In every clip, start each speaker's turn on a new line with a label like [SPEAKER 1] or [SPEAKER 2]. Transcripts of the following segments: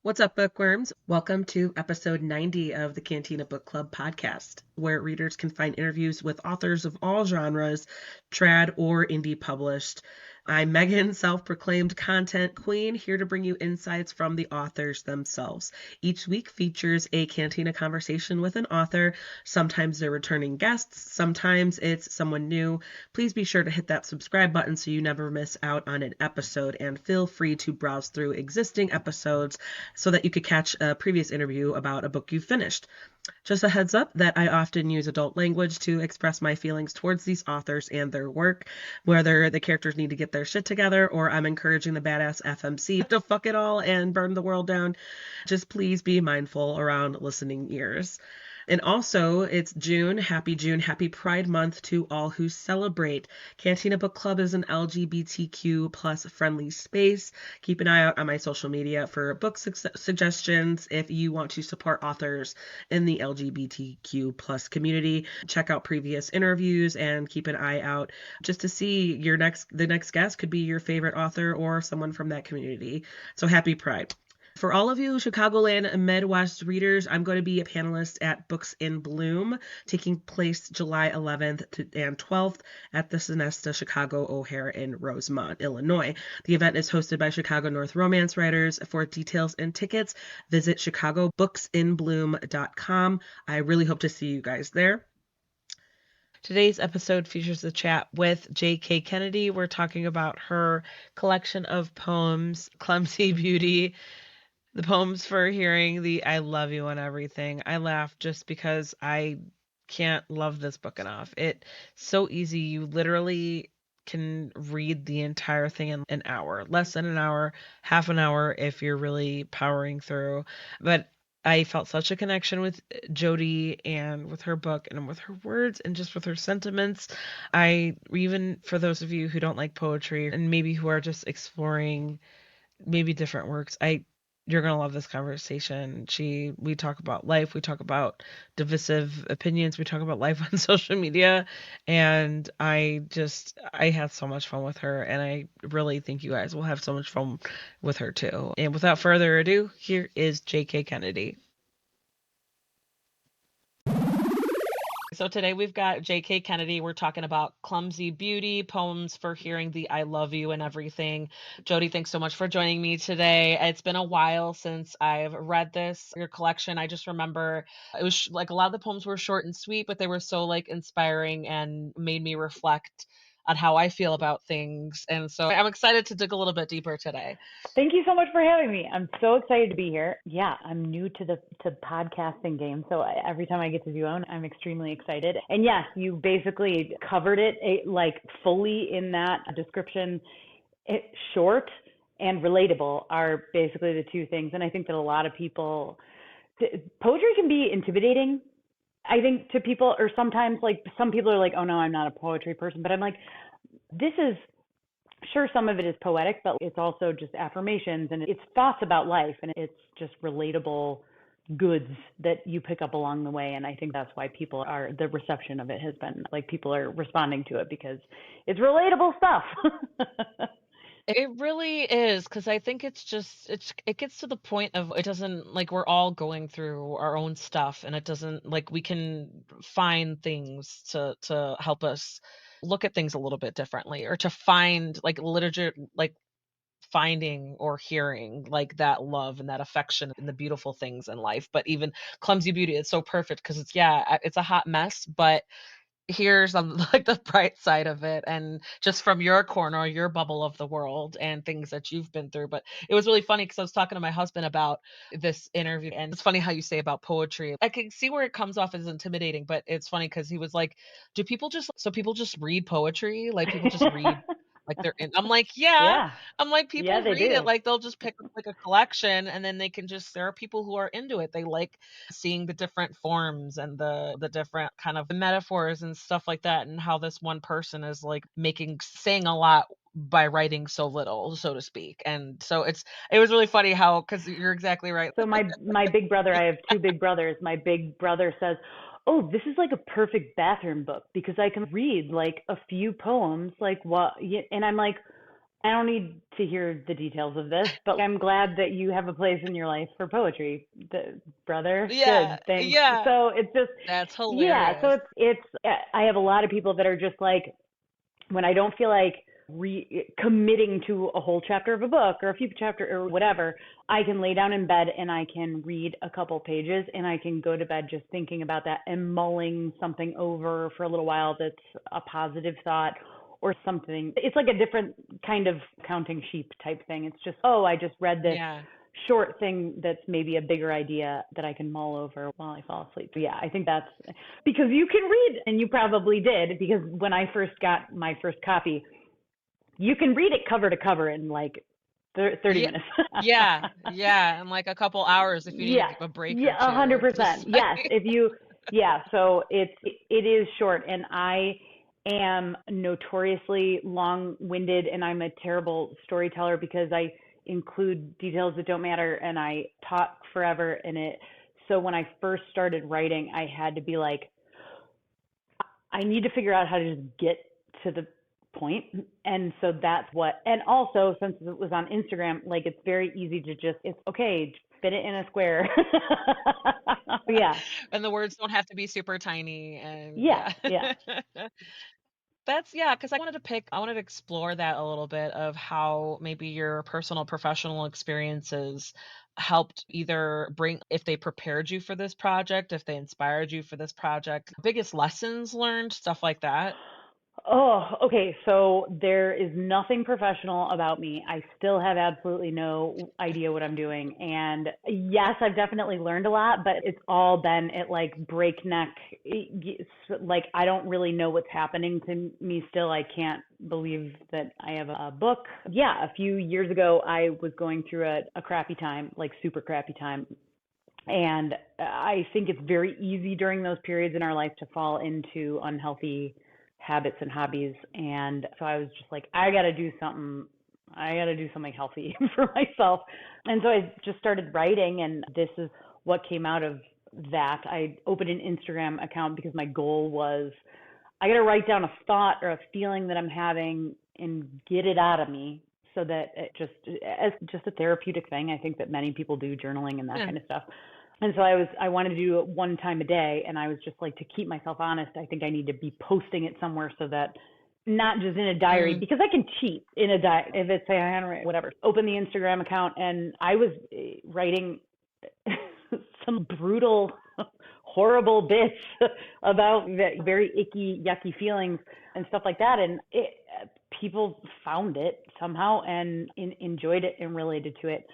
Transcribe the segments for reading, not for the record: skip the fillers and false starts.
[SPEAKER 1] What's up, bookworms? Welcome to episode 90 of the Cantina Book Club podcast, where readers can find interviews with authors of all genres, trad or indie published. I'm Megan, self-proclaimed content queen, here to bring you insights from the authors themselves. Each week features a Cantina conversation with an author. Sometimes they're returning guests, sometimes it's someone new. Please be sure to hit that subscribe button so you never miss out on an episode, and feel free to browse through existing episodes so that you could catch a previous interview about a book you finished. Just a heads up that I often use adult language to express my feelings towards these authors and their work, whether the characters need to get their shit together or I'm encouraging the badass FMC to fuck it all and burn the world down. Just please be mindful around listening ears. And also, it's June. Happy Pride Month to all who celebrate. Cantina Book Club is an LGBTQ plus friendly space. Keep an eye out on my social media for book suggestions if you want to support authors in the LGBTQ plus community. Check out previous interviews and keep an eye out just to see the next guest could be your favorite author or someone from that community. So happy Pride. For all of you Chicagoland and Midwest readers, I'm going to be a panelist at Books in Bloom, taking place July 11th and 12th at the Sonesta Chicago O'Hare in Rosemont, Illinois. The event is hosted by Chicago North romance writers. For details and tickets, visit chicagobookinbloom.com. I really hope to see you guys there. Today's episode features a chat with J.K. Kennedy. We're talking about her collection of poems, Clumsy Beauty. The poems for hearing the I love you and everything. I laugh just because I can't love this book enough. It's so easy. You literally can read the entire thing in an hour, less than an hour, half an hour if you're really powering through. But I felt such a connection with Jodi and with her book and with her words and just with her sentiments. Even for those of you who don't like poetry and maybe who are just exploring maybe different works, you're going to love this conversation. We talk about life, we talk about divisive opinions, we talk about life on social media, and I had so much fun with her, and I really think you guys will have so much fun with her too. And without further ado, here is J.K. Kennedy. So today we've got J.K. Kennedy. We're talking about Clumsy Beauty, poems for hearing the I love you and everything. Jodi, thanks so much for joining me today. It's been a while since I've read your collection. I just remember it was like a lot of the poems were short and sweet, but they were so like inspiring and made me reflect on how I feel about things. And so I'm excited to dig a little bit deeper today.
[SPEAKER 2] Thank you so much for having me. I'm so excited to be here. Yeah, I'm new to the podcasting game, so every time I get to do one, I'm extremely excited. And yes, you basically covered it like fully in that description. Short and relatable are basically the two things, and I think that a lot of people, poetry can be intimidating. I think to people, or sometimes like some people are like, "Oh no, I'm not a poetry person," but I'm like, this is sure, some of it is poetic, but it's also just affirmations and it's thoughts about life, and it's just relatable goods that you pick up along the way. And I think that's why the reception of it has been like people are responding to it because it's relatable stuff.
[SPEAKER 1] It really is, because I think it gets to the point of it doesn't like we're all going through our own stuff, and it doesn't like we can find things to help us look at things a little bit differently, or to find like literature, like finding or hearing like that love and that affection and the beautiful things in life. But even Clumsy Beauty, it's so perfect because it's a hot mess, but here's on like the bright side of it, and just from your corner, your bubble of the world and things that you've been through. But it was really funny because I was talking to my husband about this interview, and it's funny how you say about poetry. I can see where it comes off as intimidating, but it's funny because he was like, people just read poetry, like people just read like they're in. I'm like, yeah.
[SPEAKER 2] Yeah.
[SPEAKER 1] I'm like,
[SPEAKER 2] Yeah,
[SPEAKER 1] people
[SPEAKER 2] they
[SPEAKER 1] read it
[SPEAKER 2] do.
[SPEAKER 1] like they'll just pick up like a collection, and then there are people who are into it. They like seeing the different forms and the different kind of metaphors and stuff like that, and how this one person is like saying a lot by writing so little, so to speak. And so it was really funny how, because you're exactly right.
[SPEAKER 2] So my big brother, I have two big brothers. My big brother says, "Oh, this is like a perfect bathroom book because I can read like a few poems, like what?" And I'm like, I don't need to hear the details of this, but I'm glad that you have a place in your life for poetry, brother.
[SPEAKER 3] Yeah,
[SPEAKER 2] Good, thanks.
[SPEAKER 3] yeah.
[SPEAKER 2] So it's just,
[SPEAKER 3] That's
[SPEAKER 2] yeah. So
[SPEAKER 3] hilarious.
[SPEAKER 2] I have a lot of people that are just like, when I don't feel like committing to a whole chapter of a book or a few chapter or whatever, I can lay down in bed and I can read a couple pages and I can go to bed just thinking about that and mulling something over for a little while that's a positive thought or something. It's like a different kind of counting sheep type thing. It's just, oh, I just read this
[SPEAKER 3] Yeah.
[SPEAKER 2] short thing that's maybe a bigger idea that I can mull over while I fall asleep. So yeah, I think that's because you can read, and you probably did, because when I first got my first copy, you can read it cover to cover in like 30
[SPEAKER 3] Yeah.
[SPEAKER 2] minutes.
[SPEAKER 3] Yeah. Yeah. In like a couple hours if you need
[SPEAKER 2] Yes,
[SPEAKER 3] a break or
[SPEAKER 2] yeah,
[SPEAKER 3] two. It's
[SPEAKER 2] 100%.
[SPEAKER 3] just
[SPEAKER 2] Yes,
[SPEAKER 3] like
[SPEAKER 2] if you, yeah. So it is short, and I am notoriously long-winded, and I'm a terrible storyteller because I include details that don't matter, and I talk forever in it. So when I first started writing, I had to be like, I need to figure out how to just get to the point. And so that's what, and also since it was on Instagram, like it's very easy to just, it's okay, fit it in a square. Yeah.
[SPEAKER 3] and the words don't have to be super tiny and
[SPEAKER 2] Yeah.
[SPEAKER 3] yeah.
[SPEAKER 2] Yeah.
[SPEAKER 3] That's yeah, because I wanted to explore that a little bit of how maybe your personal professional experiences helped either bring if they prepared you for this project, if they inspired you for this project, biggest lessons learned, stuff like that.
[SPEAKER 2] Oh, okay. So there is nothing professional about me. I still have absolutely no idea what I'm doing. And yes, I've definitely learned a lot, but it's all been at like breakneck. Like, I don't really know what's happening to me still. I can't believe that I have a book. Yeah, a few years ago, I was going through a crappy time, like super crappy time. And I think it's very easy during those periods in our life to fall into unhealthy habits and hobbies. And so I was just like, I got to do something. I got to do something healthy for myself. And so I just started writing, and this is what came out of that. I opened an Instagram account because my goal was I got to write down a thought or a feeling that I'm having and get it out of me so that it just as just a therapeutic thing. I think that many people do journaling and that
[SPEAKER 3] Yeah.
[SPEAKER 2] kind of stuff. And so I wanted to do it one time a day, and I was just like, to keep myself honest, I think I need to be posting it somewhere so that not just in a diary,
[SPEAKER 3] Mm.
[SPEAKER 2] because I can cheat in a diary if it's a handwritten whatever. Open the Instagram account, and I was writing some brutal, horrible bits about very icky, yucky feelings and stuff like that. And people found it somehow and enjoyed it and related to it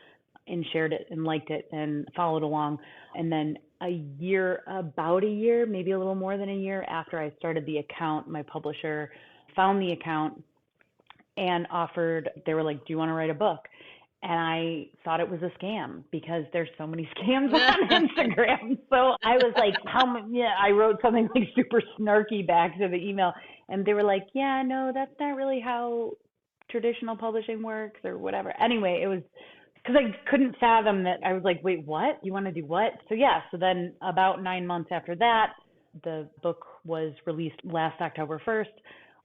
[SPEAKER 2] and shared it and liked it and followed along. And then about a year, maybe a little more than a year after I started the account, my publisher found the account and offered, they were like, do you want to write a book? And I thought it was a scam because there's so many scams on Instagram. So I was like, how much? Yeah, I wrote something like super snarky back to the email, and they were like, yeah, no, that's not really how traditional publishing works or whatever. Anyway, it was because I couldn't fathom that. I was like, wait, what? You want to do what? So yeah, so then about 9 months after that, the book was released last October 1st.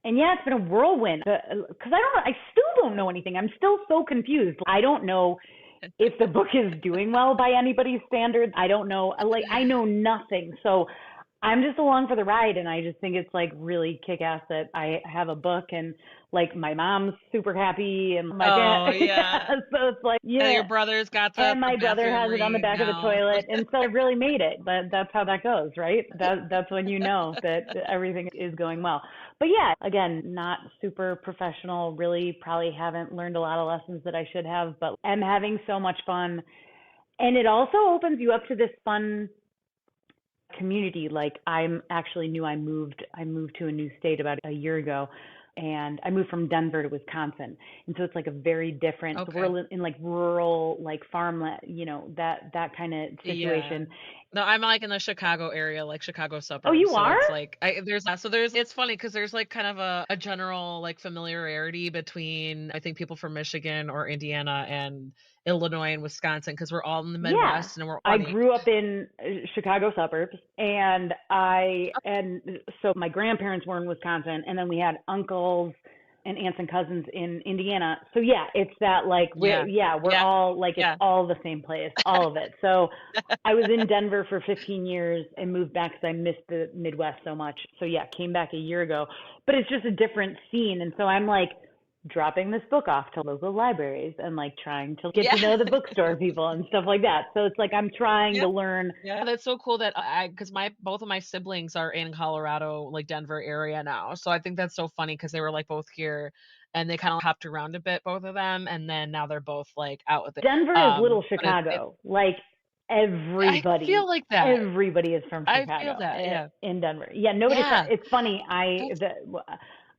[SPEAKER 2] And yeah, it's been a whirlwind because I still don't know anything. I'm still so confused. I don't know if the book is doing well by anybody's standards. I don't know. Like, I know nothing. So I'm just along for the ride, and I just think it's like really kick ass that I have a book, and like my mom's super happy and my dad.
[SPEAKER 3] Oh
[SPEAKER 2] Yeah,
[SPEAKER 3] yeah.
[SPEAKER 2] so it's like,
[SPEAKER 3] And your
[SPEAKER 2] yeah.
[SPEAKER 3] brother's got
[SPEAKER 2] And
[SPEAKER 3] the
[SPEAKER 2] my brother
[SPEAKER 3] bathroom
[SPEAKER 2] has it on the
[SPEAKER 3] read
[SPEAKER 2] back of the
[SPEAKER 3] now.
[SPEAKER 2] toilet, and so I've really made it. But that's how that goes, right? That's when you know that everything is going well. But yeah, again, not super professional. Really, probably haven't learned a lot of lessons that I should have, but I'm having so much fun. And it also opens you up to this fun community. Like, I'm actually new. I moved to a new state about a year ago, and I moved from Denver to Wisconsin. And so it's like a very different, so
[SPEAKER 3] Okay.
[SPEAKER 2] we're in like rural, like farmland, that kind of
[SPEAKER 3] Yeah.
[SPEAKER 2] situation.
[SPEAKER 3] No, I'm like in the Chicago area, like Chicago
[SPEAKER 2] Oh,
[SPEAKER 3] suburbs.
[SPEAKER 2] you
[SPEAKER 3] So
[SPEAKER 2] are?
[SPEAKER 3] it's like there's it's funny because there's like kind of a general like familiarity between I think people from Michigan or Indiana and Illinois and Wisconsin because we're all in the
[SPEAKER 2] Yeah.
[SPEAKER 3] Midwest and we're
[SPEAKER 2] I
[SPEAKER 3] funny.
[SPEAKER 2] grew up in Chicago suburbs, and so my grandparents were in Wisconsin, and then we had uncles and aunts and cousins in Indiana. So yeah, it's that like
[SPEAKER 3] Yeah.
[SPEAKER 2] we're
[SPEAKER 3] Yeah.
[SPEAKER 2] all like it's
[SPEAKER 3] Yeah.
[SPEAKER 2] all the same place, all of it. So I was in Denver for 15 years and moved back because I missed the Midwest so much. So yeah, came back a year ago, but it's just a different scene. And so I'm like dropping this book off to local libraries and like trying to get
[SPEAKER 3] Yeah.
[SPEAKER 2] to know the bookstore people and stuff like that. So it's like I'm trying
[SPEAKER 3] Yeah.
[SPEAKER 2] to learn.
[SPEAKER 3] Yeah, that's so cool that because both of my siblings are in Colorado, like Denver area now. So I think that's so funny because they were like both here and they kind of hopped around a bit, both of them, and then now they're both like out with it.
[SPEAKER 2] Denver is little
[SPEAKER 3] But it
[SPEAKER 2] Chicago. Like
[SPEAKER 3] I feel
[SPEAKER 2] everybody,
[SPEAKER 3] like that.
[SPEAKER 2] everybody is from
[SPEAKER 3] I feel
[SPEAKER 2] Chicago
[SPEAKER 3] that. Yeah.
[SPEAKER 2] in Denver. Yeah, nobody's from.
[SPEAKER 3] Yeah.
[SPEAKER 2] It's funny.
[SPEAKER 3] That's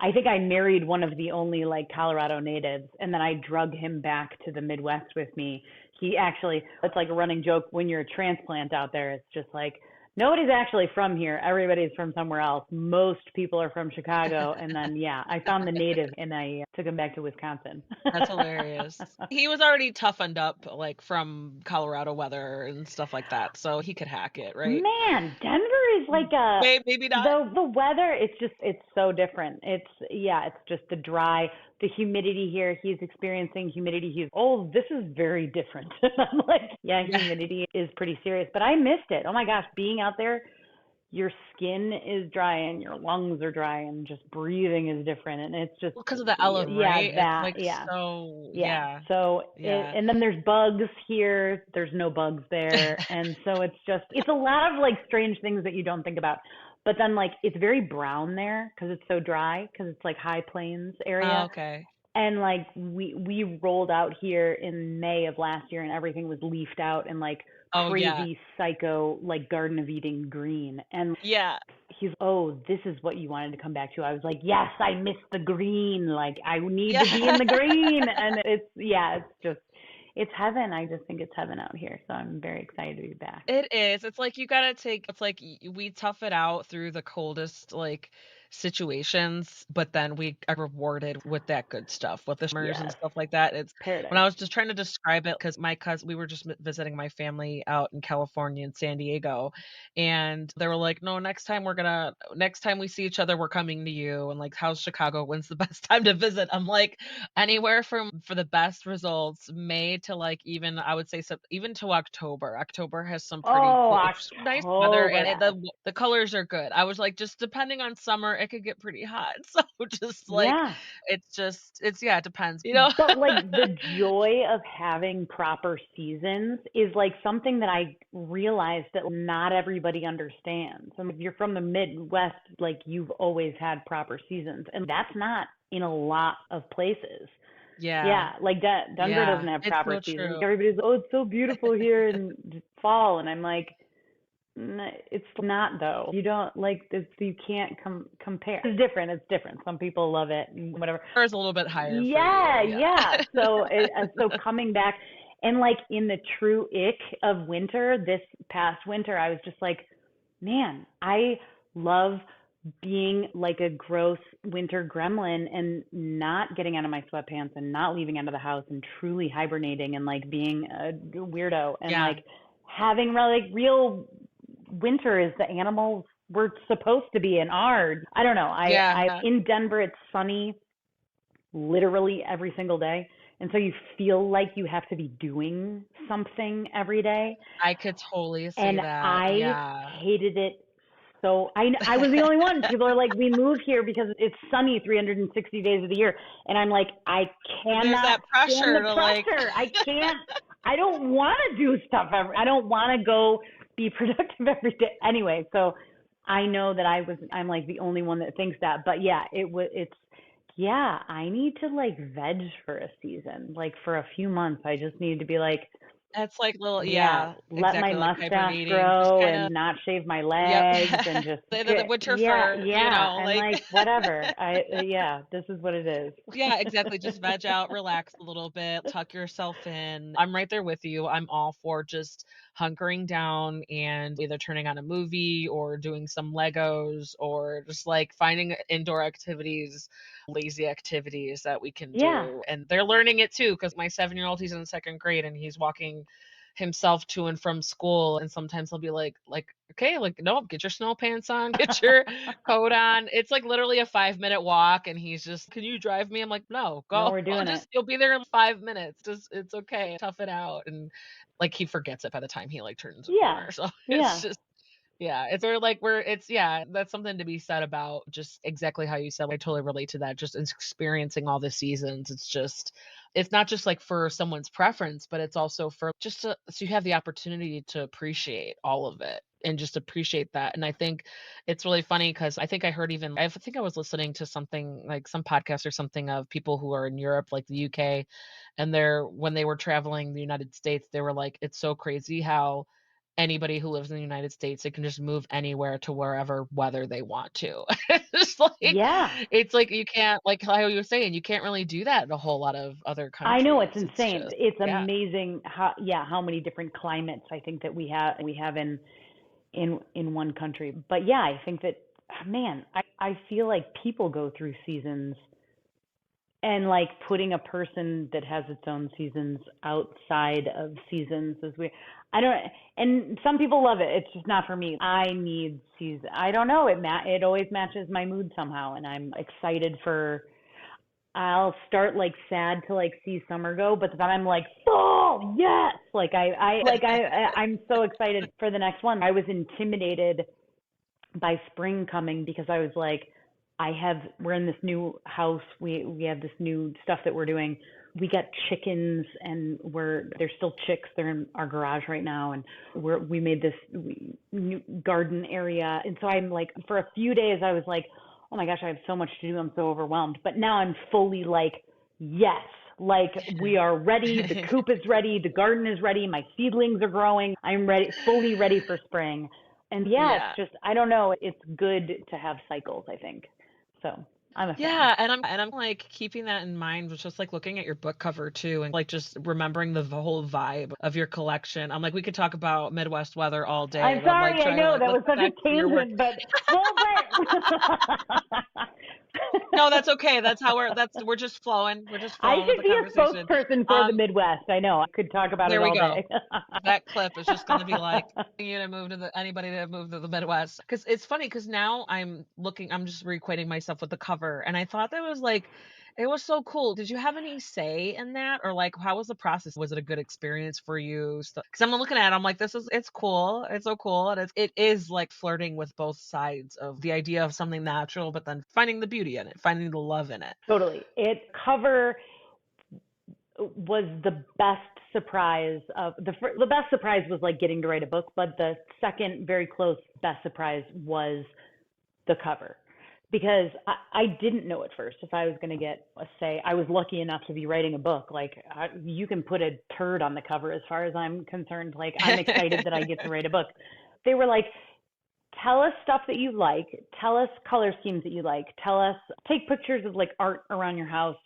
[SPEAKER 2] I think I married one of the only like Colorado natives, and then I drug him back to the Midwest with me. He actually, it's like a running joke when you're a transplant out there. It's just like nobody's actually from here. Everybody's from somewhere else. Most people are from Chicago, and then yeah, I found the native and I took him back to Wisconsin.
[SPEAKER 3] that's hilarious. He was already toughened up like from Colorado weather and stuff like that, so he could hack it, right?
[SPEAKER 2] Man, Denver is like a
[SPEAKER 3] Maybe not.
[SPEAKER 2] the weather. It's so different. It's just the dry, the humidity here. He's experiencing humidity. This is very different. I'm like, yeah,
[SPEAKER 3] Yeah.
[SPEAKER 2] humidity is pretty serious. But I missed it. Oh my gosh, being out there, your skin is dry and your lungs are dry and just breathing is different and it's just
[SPEAKER 3] Well, because of the element,
[SPEAKER 2] yeah
[SPEAKER 3] right? It's
[SPEAKER 2] that
[SPEAKER 3] like
[SPEAKER 2] yeah
[SPEAKER 3] so
[SPEAKER 2] yeah.
[SPEAKER 3] yeah.
[SPEAKER 2] So
[SPEAKER 3] Yeah.
[SPEAKER 2] and then there's bugs here. There's no bugs there. And so it's a lot of like strange things that you don't think about. But then like it's very brown there because it's so dry because it's like high plains
[SPEAKER 3] Oh,
[SPEAKER 2] area.
[SPEAKER 3] okay.
[SPEAKER 2] And like we rolled out here in May of last year and everything was leafed out and like
[SPEAKER 3] Oh, yeah.
[SPEAKER 2] crazy psycho like Garden of Eden green. And
[SPEAKER 3] Yeah.
[SPEAKER 2] he's, oh, this is what you wanted to come back to. I was like, yes, I miss the green. Like, I need to be in
[SPEAKER 3] Yeah.
[SPEAKER 2] the green. And it's heaven. I just think it's heaven out here. So I'm very excited to be back.
[SPEAKER 3] It is. It's like you gotta take it's like we tough it out through the coldest like situations, but then we are rewarded with that good stuff, with the summers and
[SPEAKER 2] Yes,
[SPEAKER 3] stuff like that. It's when
[SPEAKER 2] paradise.
[SPEAKER 3] I was just trying to describe it because my cousin, we were just visiting my family out in California in San Diego, and they were like, "No, next time we see each other, we're coming to you." And like, how's Chicago? When's the best time to visit? I'm like, anywhere from for the best results, May to like even I would say even to October. October has some pretty
[SPEAKER 2] Oh,
[SPEAKER 3] cool, it's nice weather,
[SPEAKER 2] October.
[SPEAKER 3] and the colors are good. I was like, just depending on summer, it could get pretty hot. So just like,
[SPEAKER 2] Yeah.
[SPEAKER 3] it's yeah, it depends.
[SPEAKER 2] But like the joy of having proper seasons is like something that I realized that not everybody understands. And if you're from the Midwest, like you've always had proper seasons, and that's not in a lot of places.
[SPEAKER 3] Yeah,
[SPEAKER 2] Yeah, like Denver
[SPEAKER 3] yeah,
[SPEAKER 2] doesn't have
[SPEAKER 3] it's
[SPEAKER 2] proper
[SPEAKER 3] so
[SPEAKER 2] seasons.
[SPEAKER 3] true.
[SPEAKER 2] Everybody's, oh, it's so beautiful here in fall, and I'm like, it's not though. You don't like this. You can't compare. It's different. It's different. Some people love it and whatever.
[SPEAKER 3] Or is a little bit higher for
[SPEAKER 2] Yeah,
[SPEAKER 3] you. Yeah.
[SPEAKER 2] yeah. So coming back and like in the true ick of winter, this past winter, I was just like, man, I love being like a gross winter gremlin and not getting out of my sweatpants and not leaving out of the house and truly hibernating and like being a weirdo and
[SPEAKER 3] Yeah.
[SPEAKER 2] like having like real winter is the animals we're supposed to be and are. I don't know. I
[SPEAKER 3] Yeah.
[SPEAKER 2] in Denver it's sunny literally every single day. And so you feel like you have to be doing something every day.
[SPEAKER 3] I could totally see
[SPEAKER 2] And
[SPEAKER 3] that.
[SPEAKER 2] I
[SPEAKER 3] Yeah.
[SPEAKER 2] hated it. So I was the only one. People are like, we moved here because it's sunny 360 days of the year. And I'm like, I
[SPEAKER 3] There's
[SPEAKER 2] cannot
[SPEAKER 3] that
[SPEAKER 2] stand
[SPEAKER 3] pressure
[SPEAKER 2] the
[SPEAKER 3] to like
[SPEAKER 2] pressure. I don't want to do stuff I don't want to go be productive every day. Anyway, so I know that I'm like the only one that thinks that. But yeah, yeah, I need to like veg for a season. Like for a few months, I just need to be like,
[SPEAKER 3] it's like little
[SPEAKER 2] yeah,
[SPEAKER 3] yeah,
[SPEAKER 2] let my
[SPEAKER 3] exactly, like
[SPEAKER 2] mustache
[SPEAKER 3] hibernating, just
[SPEAKER 2] grow
[SPEAKER 3] kinda
[SPEAKER 2] and not shave my
[SPEAKER 3] yep.
[SPEAKER 2] legs and just
[SPEAKER 3] The winter
[SPEAKER 2] yeah,
[SPEAKER 3] fur,
[SPEAKER 2] yeah, and
[SPEAKER 3] like
[SPEAKER 2] like whatever. Yeah, this is what it is.
[SPEAKER 3] yeah, exactly. Just veg out, relax a little bit, tuck yourself in. I'm right there with you. I'm all for just hunkering down and either turning on a movie or doing some Legos or just like finding indoor activities, lazy activities that we can
[SPEAKER 2] Yeah.
[SPEAKER 3] do. And they're learning it too, because my 7-year-old, he's in second grade and he's walking himself to and from school, and sometimes he'll be like, okay, like, no, get your snow pants on, get your coat on. It's like literally a 5 minute walk, and he's just, can you drive me? I'm like, no,
[SPEAKER 2] No,
[SPEAKER 3] go.
[SPEAKER 2] we're doing it.
[SPEAKER 3] Just you'll be there in 5 minutes. Just it's okay, tough it out. And like he forgets it by the time he like turns a
[SPEAKER 2] Yeah.
[SPEAKER 3] corner. So it's
[SPEAKER 2] Yeah.
[SPEAKER 3] just yeah, it's sort of like we're it's yeah, that's something to be said about just exactly how you said. I totally relate to that. Just experiencing all the seasons. It's just it's not just like for someone's preference, but it's also for just to, so you have the opportunity to appreciate all of it and just appreciate that. And I think it's really funny because I think I heard even I think I was listening to something like some podcast or something of people who are in Europe, like the UK, and they're when they were traveling the United States, they were like, it's so crazy how anybody who lives in the United States, they can just move anywhere to wherever weather they want to.
[SPEAKER 2] Yeah.
[SPEAKER 3] It's like you can't like how you were saying, you can't really do that in a whole lot of other
[SPEAKER 2] I know, it's
[SPEAKER 3] countries. It's
[SPEAKER 2] insane.
[SPEAKER 3] just
[SPEAKER 2] It's
[SPEAKER 3] yeah.
[SPEAKER 2] amazing how many different climates I think that we have in one country. But yeah, I think that man, I feel like people go through seasons, and like putting a person that has its own seasons outside of seasons is weird. I don't, and some people love it. It's just not for me. I need season. I don't know. It always matches my mood somehow, and I'm excited for. I'll start like sad to like see summer go, but then I'm like fall, yes. I'm so excited for the next one. I was intimidated by spring coming because I was like, we're in this new house. We have this new stuff that we're doing. We got chickens, and there's still chicks. They're in our garage right now, and we made this new garden area. And so I'm like, for a few days I was like, oh my gosh, I have so much to do. I'm so overwhelmed. But now I'm fully like, yes, like we are ready. The coop is ready. The garden is ready. My seedlings are growing. I'm ready, fully ready for spring. And yeah,
[SPEAKER 3] Yeah.
[SPEAKER 2] it's just, I don't know. It's good to have cycles, I think. So I'm a fan.
[SPEAKER 3] Yeah, and I'm like keeping that in mind, was just like looking at your book cover too, and like just remembering the whole vibe of your collection. I'm like, we could talk about Midwest weather all day,
[SPEAKER 2] I'm
[SPEAKER 3] but I'm like
[SPEAKER 2] sorry, I
[SPEAKER 3] trying to
[SPEAKER 2] know
[SPEAKER 3] like
[SPEAKER 2] that
[SPEAKER 3] look
[SPEAKER 2] was such a
[SPEAKER 3] back to your work.
[SPEAKER 2] tangent, but well,
[SPEAKER 3] No, that's okay. That's how we're just flowing. We're just
[SPEAKER 2] I
[SPEAKER 3] flowing with
[SPEAKER 2] should
[SPEAKER 3] the
[SPEAKER 2] be a
[SPEAKER 3] conversation.
[SPEAKER 2] spokesperson for the
[SPEAKER 3] Um,
[SPEAKER 2] Midwest. I know. I could talk about it
[SPEAKER 3] there we
[SPEAKER 2] all
[SPEAKER 3] go.
[SPEAKER 2] day.
[SPEAKER 3] That clip is just going to be like you to move to anybody to move to the Midwest, because it's funny because now I'm just reacquainting myself with the cover, and I thought that was like it was so cool. Did you have any say in that, or like how was the process? Was it a good experience for you? Because I'm looking at it, I'm like, it's cool, it's so cool, and it is like flirting with both sides of the idea of something natural, but then finding the beauty in it, finding the love in it.
[SPEAKER 2] Totally. It cover was the best surprise of the best surprise was like getting to write a book, but the second very close best surprise was the cover, because I didn't know at first if I was going to get a say. I was lucky enough to be writing a book. Like you can put a turd on the cover as far as I'm concerned. Like I'm excited that I get to write a book. They were like, tell us stuff that you like, tell us color schemes that you like, take pictures of like art around your house,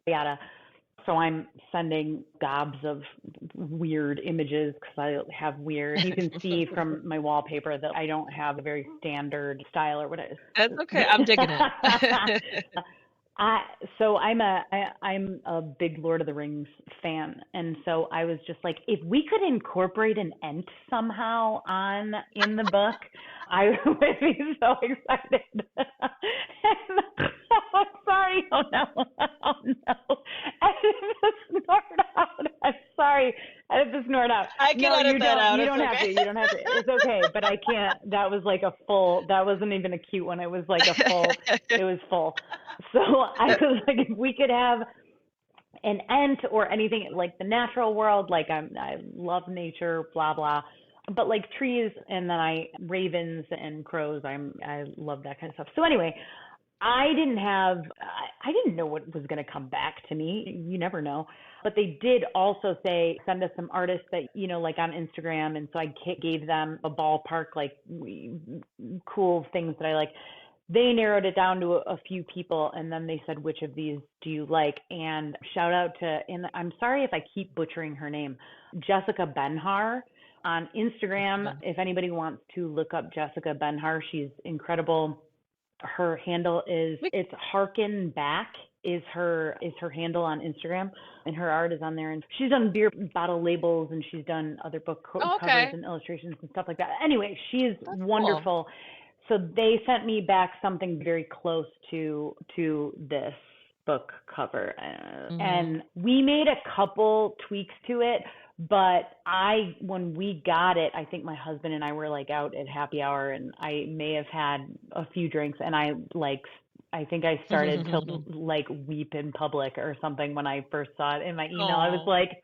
[SPEAKER 2] yada. So I'm sending gobs of weird images because I have weird. You can see from my wallpaper that I don't have a very standard style or whatever.
[SPEAKER 3] That's okay. I'm digging it.
[SPEAKER 2] I so I'm a big Lord of the Rings fan, and so I was just like, if we could incorporate an Ent somehow on in the book, I would be so excited. I'm sorry. Oh no. Oh no. I had to snort out. I'm sorry. I had to snort out.
[SPEAKER 3] I can
[SPEAKER 2] No, you
[SPEAKER 3] edit that
[SPEAKER 2] don't.
[SPEAKER 3] out.
[SPEAKER 2] You
[SPEAKER 3] It's
[SPEAKER 2] don't have to.
[SPEAKER 3] okay.
[SPEAKER 2] You don't have to. It's okay. But I can't. That was like a full. That wasn't even a cute one. It was like a full. It was full. So I was like, if we could have an Ent or anything like the natural world, like I love nature, blah blah, but like trees, and then ravens and crows. I love that kind of stuff. So anyway, I didn't know what was going to come back to me. You never know. But they did also say, send us some artists that, like on Instagram. And so I gave them a ballpark, like cool things that I like. They narrowed it down to a few people, and then they said, which of these do you like? And shout out to, and I'm sorry if I keep butchering her name, Jessica Benhar on Instagram. If anybody wants to look up Jessica Benhar, she's incredible. Her handle is, it's Harken Back. is her handle on Instagram, and her art is on there. And she's done beer bottle labels, and she's done other book
[SPEAKER 3] Oh,
[SPEAKER 2] covers
[SPEAKER 3] okay.
[SPEAKER 2] and illustrations and stuff like that. Anyway, she's
[SPEAKER 3] That's cool.
[SPEAKER 2] wonderful. So they sent me back something very close to this book cover,
[SPEAKER 3] Mm-hmm.
[SPEAKER 2] and we made a couple tweaks to it. But when we got it, I think my husband and I were like out at happy hour, and I may have had a few drinks, and I think I started to like weep in public or something when I first saw it in my email. I was
[SPEAKER 3] Oh,
[SPEAKER 2] like,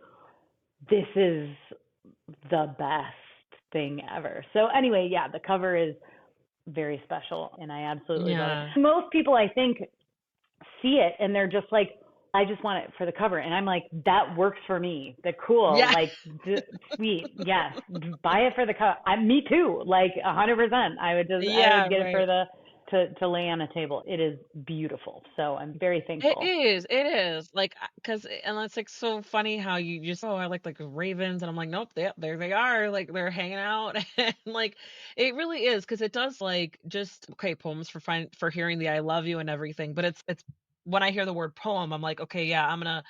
[SPEAKER 2] this is the best thing ever. So anyway, yeah, the cover is very special, and I absolutely love it.
[SPEAKER 3] yeah.
[SPEAKER 2] Most people, I think, see it and they're just like, I just want it for the cover. And I'm like, that works for me. The cool,
[SPEAKER 3] Yeah.
[SPEAKER 2] like, sweet, yes, buy it for the cover. Me too, like 100%. I would
[SPEAKER 3] Yeah,
[SPEAKER 2] get it for
[SPEAKER 3] right.
[SPEAKER 2] to lay on a table. It is beautiful. So I'm very
[SPEAKER 3] It
[SPEAKER 2] thankful.
[SPEAKER 3] is, it is. Like, cause and it's like so funny how you just, oh, I like ravens, and I'm like, nope, there they are, like they're hanging out, and like it really is, cause it does like just okay, poems for hearing the I love you and everything, but it's when I hear the word poem, I'm like, okay, yeah, I'm gonna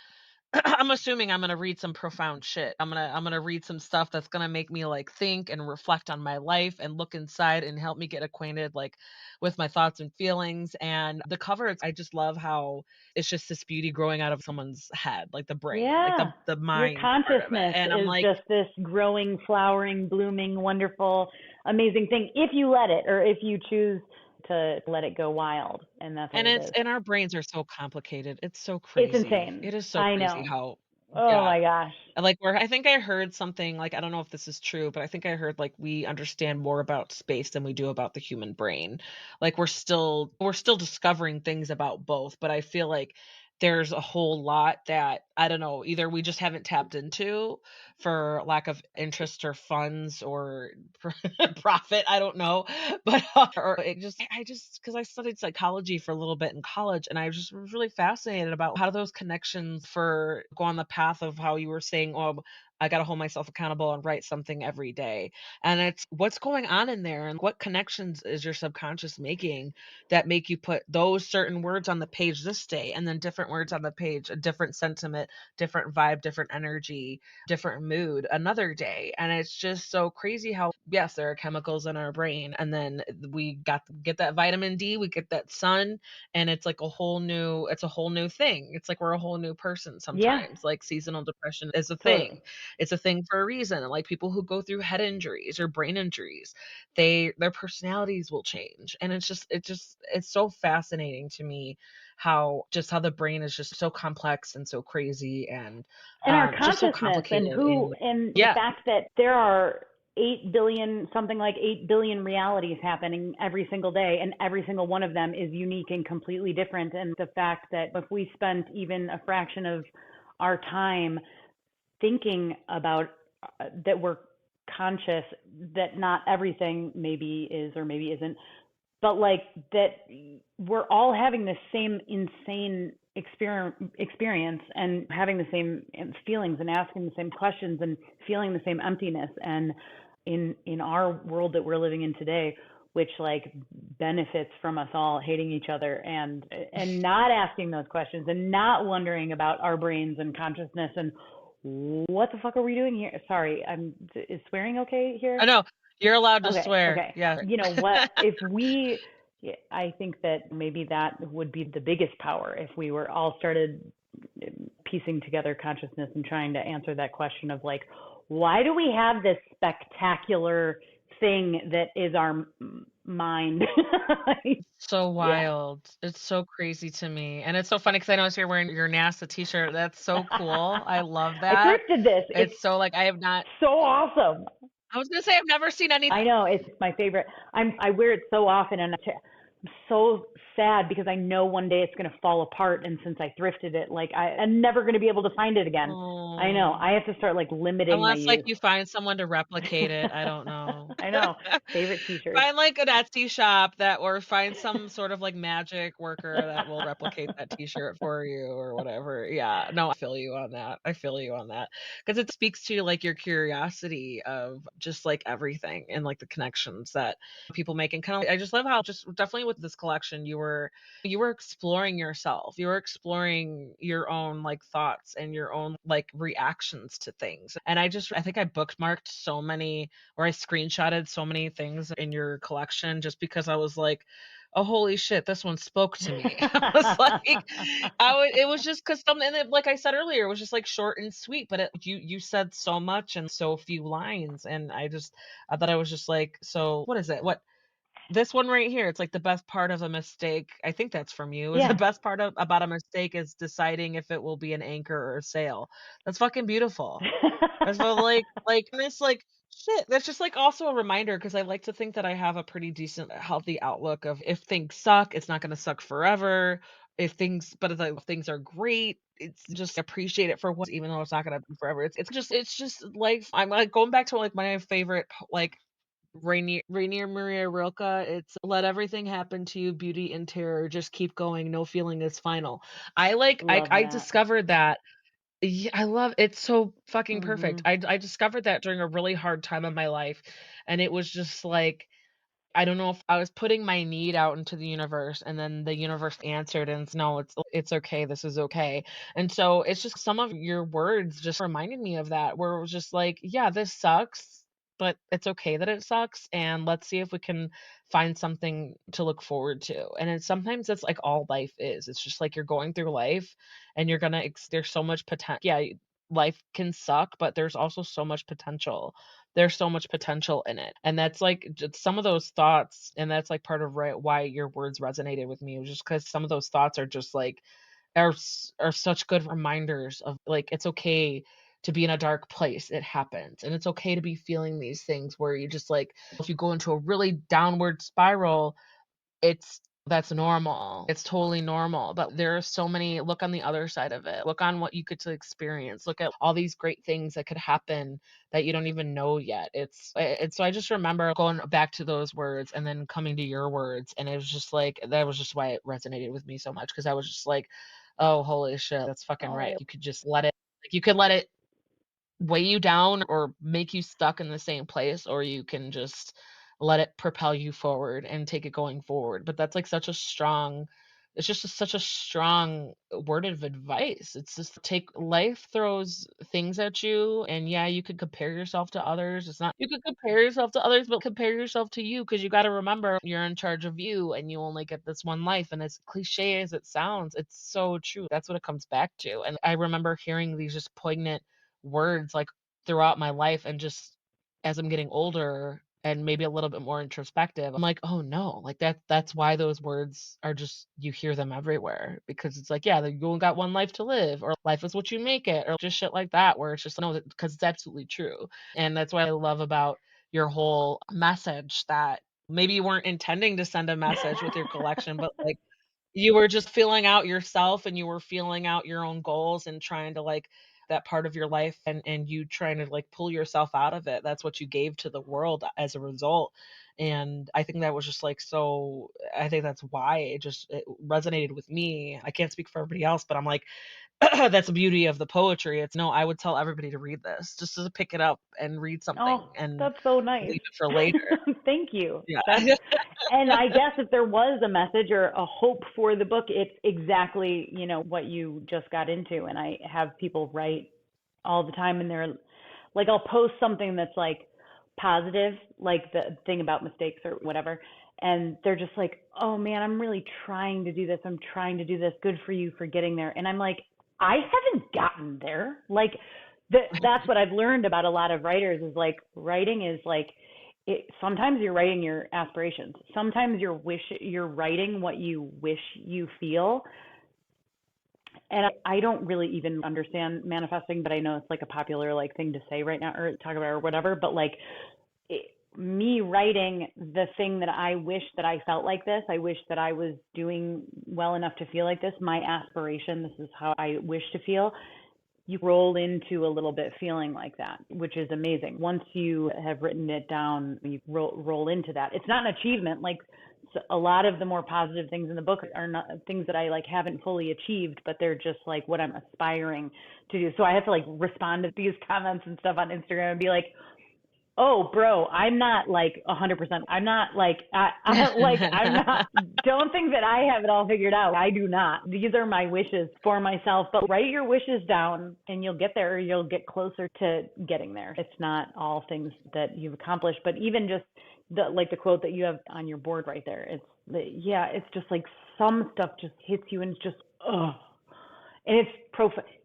[SPEAKER 3] I'm assuming I'm gonna read some profound shit. I'm gonna read some stuff that's gonna make me like think and reflect on my life and look inside and help me get acquainted like with my thoughts and feelings. And the cover, I just love how it's just this beauty growing out of someone's head, like the brain, like
[SPEAKER 2] Yeah.
[SPEAKER 3] the
[SPEAKER 2] Your
[SPEAKER 3] mind part of it.
[SPEAKER 2] consciousness
[SPEAKER 3] And I'm
[SPEAKER 2] is
[SPEAKER 3] like,
[SPEAKER 2] just this growing, flowering, blooming, wonderful, amazing thing if you let it, or if you choose to let it go wild. And that's what
[SPEAKER 3] and
[SPEAKER 2] it
[SPEAKER 3] it's
[SPEAKER 2] is.
[SPEAKER 3] and our brains are so complicated. It's so
[SPEAKER 2] It's
[SPEAKER 3] crazy.
[SPEAKER 2] insane.
[SPEAKER 3] It is so
[SPEAKER 2] I
[SPEAKER 3] crazy
[SPEAKER 2] know.
[SPEAKER 3] how
[SPEAKER 2] Oh
[SPEAKER 3] yeah.
[SPEAKER 2] my gosh.
[SPEAKER 3] Like where I think I heard something like I don't know if this is true, but I think I heard like we understand more about space than we do about the human brain. Like we're still discovering things about both, but I feel like there's a whole lot that I don't know, either we just haven't tapped into for lack of interest or funds or profit, I don't know. But or it just I just cuz I studied psychology for a little bit in college, and I just was really fascinated about how do those connections for go on the path of how you were saying, oh, I got to hold myself accountable and write something every day. And it's what's going on in there and what connections is your subconscious making that make you put those certain words on the page this day and then different words on the page, a different sentiment, different vibe, different energy, different mood another day. And it's just so crazy how yes, there are chemicals in our brain, and then we get that vitamin D, we get that sun, and it's a whole new thing. It's like we're a whole new person
[SPEAKER 2] Yeah,
[SPEAKER 3] sometimes. Like seasonal depression is a
[SPEAKER 2] totally.
[SPEAKER 3] thing. It's a thing for a reason. Like people who go through head injuries or brain injuries, their personalities will change. And it's so fascinating to me how the brain is just so complex and so crazy and
[SPEAKER 2] And our
[SPEAKER 3] just so
[SPEAKER 2] consciousness,
[SPEAKER 3] complicated and
[SPEAKER 2] and the
[SPEAKER 3] yeah.
[SPEAKER 2] fact that there are 8 billion, something like 8 billion realities happening every single day, and every single one of them is unique and completely different. And the fact that if we spent even a fraction of our time thinking about that we're conscious, that not everything maybe is or maybe isn't, but like that we're all having the same insane experience and having the same feelings and asking the same questions and feeling the same emptiness. And in our world that we're living in today, which like benefits from us all hating each other and not asking those questions and not wondering about our brains and consciousness and what the fuck are we doing here? Sorry, is swearing okay
[SPEAKER 3] I
[SPEAKER 2] here?
[SPEAKER 3] know. You're allowed to
[SPEAKER 2] Okay,
[SPEAKER 3] swear.
[SPEAKER 2] okay.
[SPEAKER 3] Yeah.
[SPEAKER 2] You know what? If we, yeah, I think that maybe that would be the biggest power if we were all started piecing together consciousness and trying to answer that question of like, why do we have this spectacular thing that is our mind?
[SPEAKER 3] So
[SPEAKER 2] Yeah.
[SPEAKER 3] wild. It's so crazy to me. And it's so funny because I noticed you're wearing your NASA t-shirt. That's so cool. I love
[SPEAKER 2] I
[SPEAKER 3] that.
[SPEAKER 2] thrifted this. It's
[SPEAKER 3] It's so like I have not
[SPEAKER 2] so awesome.
[SPEAKER 3] I was gonna say I've never seen any
[SPEAKER 2] I know it's my favorite. I wear it so often, and I'm so sad because I know one day it's gonna fall apart. And since I thrifted it, like I'm never gonna be able to find it again. I know.
[SPEAKER 3] oh
[SPEAKER 2] I have to start like limiting my
[SPEAKER 3] unless like
[SPEAKER 2] use.
[SPEAKER 3] you find someone to replicate it. I don't know.
[SPEAKER 2] I know. Favorite t-shirts.
[SPEAKER 3] Find like an Etsy shop that or find some sort of like magic worker that will replicate that t-shirt for you or whatever. Yeah. No, I feel you on that. I feel you on that. Because it speaks to like your curiosity of just like everything and like the connections that people make. And kind of I just love how just definitely with this collection you were exploring yourself. You were exploring your own like thoughts and your own like reactions to things. And I think I bookmarked so many or I screenshotted so many things in your collection just because I was like, "Oh, holy shit, this one spoke to me." I was like, it was just because something, and like I said earlier, it was just like short and sweet, but you said so much in so few lines, and I thought I was just like, so what is it? What this one right here? It's like the best part of a mistake. I think that's from you. Is the
[SPEAKER 2] Yeah.
[SPEAKER 3] best part about a mistake is deciding if it will be an anchor or a sail. That's fucking beautiful. As well, and it's like, shit, that's just, like, also a reminder because I like to think that I have a pretty decent, healthy outlook of if things suck, it's not gonna suck forever. If like, if things are great, it's just appreciate it for what even though it's not gonna be forever. It's just life. I'm, like, going back to, like, my favorite like, Rainier Maria Rilke, it's "Let everything happen to you, beauty and terror, just keep going, no feeling is final."
[SPEAKER 2] Love
[SPEAKER 3] I
[SPEAKER 2] that.
[SPEAKER 3] discovered that yeah, I love it's so fucking perfect.
[SPEAKER 2] Mhm.
[SPEAKER 3] I discovered that during a really hard time of my life, and it was just like I don't know if I was putting my need out into the universe and then the universe answered and it's no, it's okay. This is okay. And so it's just some of your words just reminded me of that where it was just like, yeah, this sucks, but it's okay that it sucks and let's see if we can find something to look forward to. And sometimes that's like all life is. It's just like you're going through life and you're going to there's so much potential. Yeah, life can suck, but there's also so much potential. There's so much potential in it. And that's like just some of those thoughts, and that's like part of why your words resonated with me, was just because some of those thoughts are just like are such good reminders of like it's okay to be in a dark place. It happens. And it's okay to be feeling these things where you just like if you go into a really downward spiral, it's that's normal. It's totally normal, but there are so many look on the other side of it. Look on what you could to experience. Look at all these great things that could happen that you don't even know yet. It's so I just remember going back to those words and then coming to your words and it was just like that was just why it resonated with me so much because I was just like, "Oh, holy shit, that's fucking
[SPEAKER 2] Oh,
[SPEAKER 3] right." You could just let it like you could let it weigh you down or make you stuck in the same place, or you can just let it propel you forward and take it going forward. But that's like such a strong it's just such a strong word of advice. It's just take life throws things at you and yeah, you could compare yourself to others. It's not you could compare yourself to others, but compare yourself to you because you got to remember you're in charge of you and you only get this one life. And as cliche as it sounds, it's so true. That's what it comes back to. And I remember hearing these just poignant words like throughout my life and just as I'm getting older and maybe a little bit more introspective, I'm like, "Oh no." Like that's why those words are just you hear them everywhere because it's like, yeah, you only got one life to live or life is what you make it or just shit like that where it's just no because it's absolutely true. And that's what I love about your whole message that maybe you weren't intending to send a message with your collection, but like you were just feeling out yourself and you were feeling out your own goals and trying to like that part of your life and you trying to like pull yourself out of it. That's what you gave to the world as a result. And I think that was just like so I think that's why it resonated with me. I can't speak for everybody else, but I'm like that's the beauty of the poetry. It's no, I would tell everybody to read this, just to pick it up and read something
[SPEAKER 2] Oh,
[SPEAKER 3] and
[SPEAKER 2] that's so nice.
[SPEAKER 3] leave it for later.
[SPEAKER 2] Thank you.
[SPEAKER 3] Yeah.
[SPEAKER 2] That's and I guess if there was a message or a hope for the book, it's exactly, what you just got into. And I have people write all the time and they're like I'll post something that's like positive, like the thing about mistakes or whatever, and they're just like, "Oh man, I'm really trying to do this. I'm trying to do this. Good for you for getting there." And I'm like, "I haven't gotten there." Like that's what I've learned about a lot of writers is like writing is like sometimes you're writing your aspirations. Sometimes you're writing what you wish you feel. And I don't really even understand manifesting, but I know it's like a popular like thing to say right now or talk about or whatever. But like me writing the thing that I wish that I felt like this, I wish that I was doing well enough to feel like this. My aspiration, this is how I wish to feel. you roll into a little bit feeling like that, which is amazing. Once you have written it down, you roll into that. It's not an achievement. Like a lot of the more positive things in the book are not things that I like haven't fully achieved, but they're just like what I'm aspiring to do. So I have to like respond to these comments and stuff on Instagram and be like, oh, bro, I'm not like 100%. I'm not like, I'm not, don't think that I have it all figured out. I do not. These are my wishes for myself, but write your wishes down and you'll get there, or you'll get closer to getting there. It's not all things that you've accomplished, but even just like the quote that you have on your board right there. It's just like some stuff just hits you and it's just, oh, and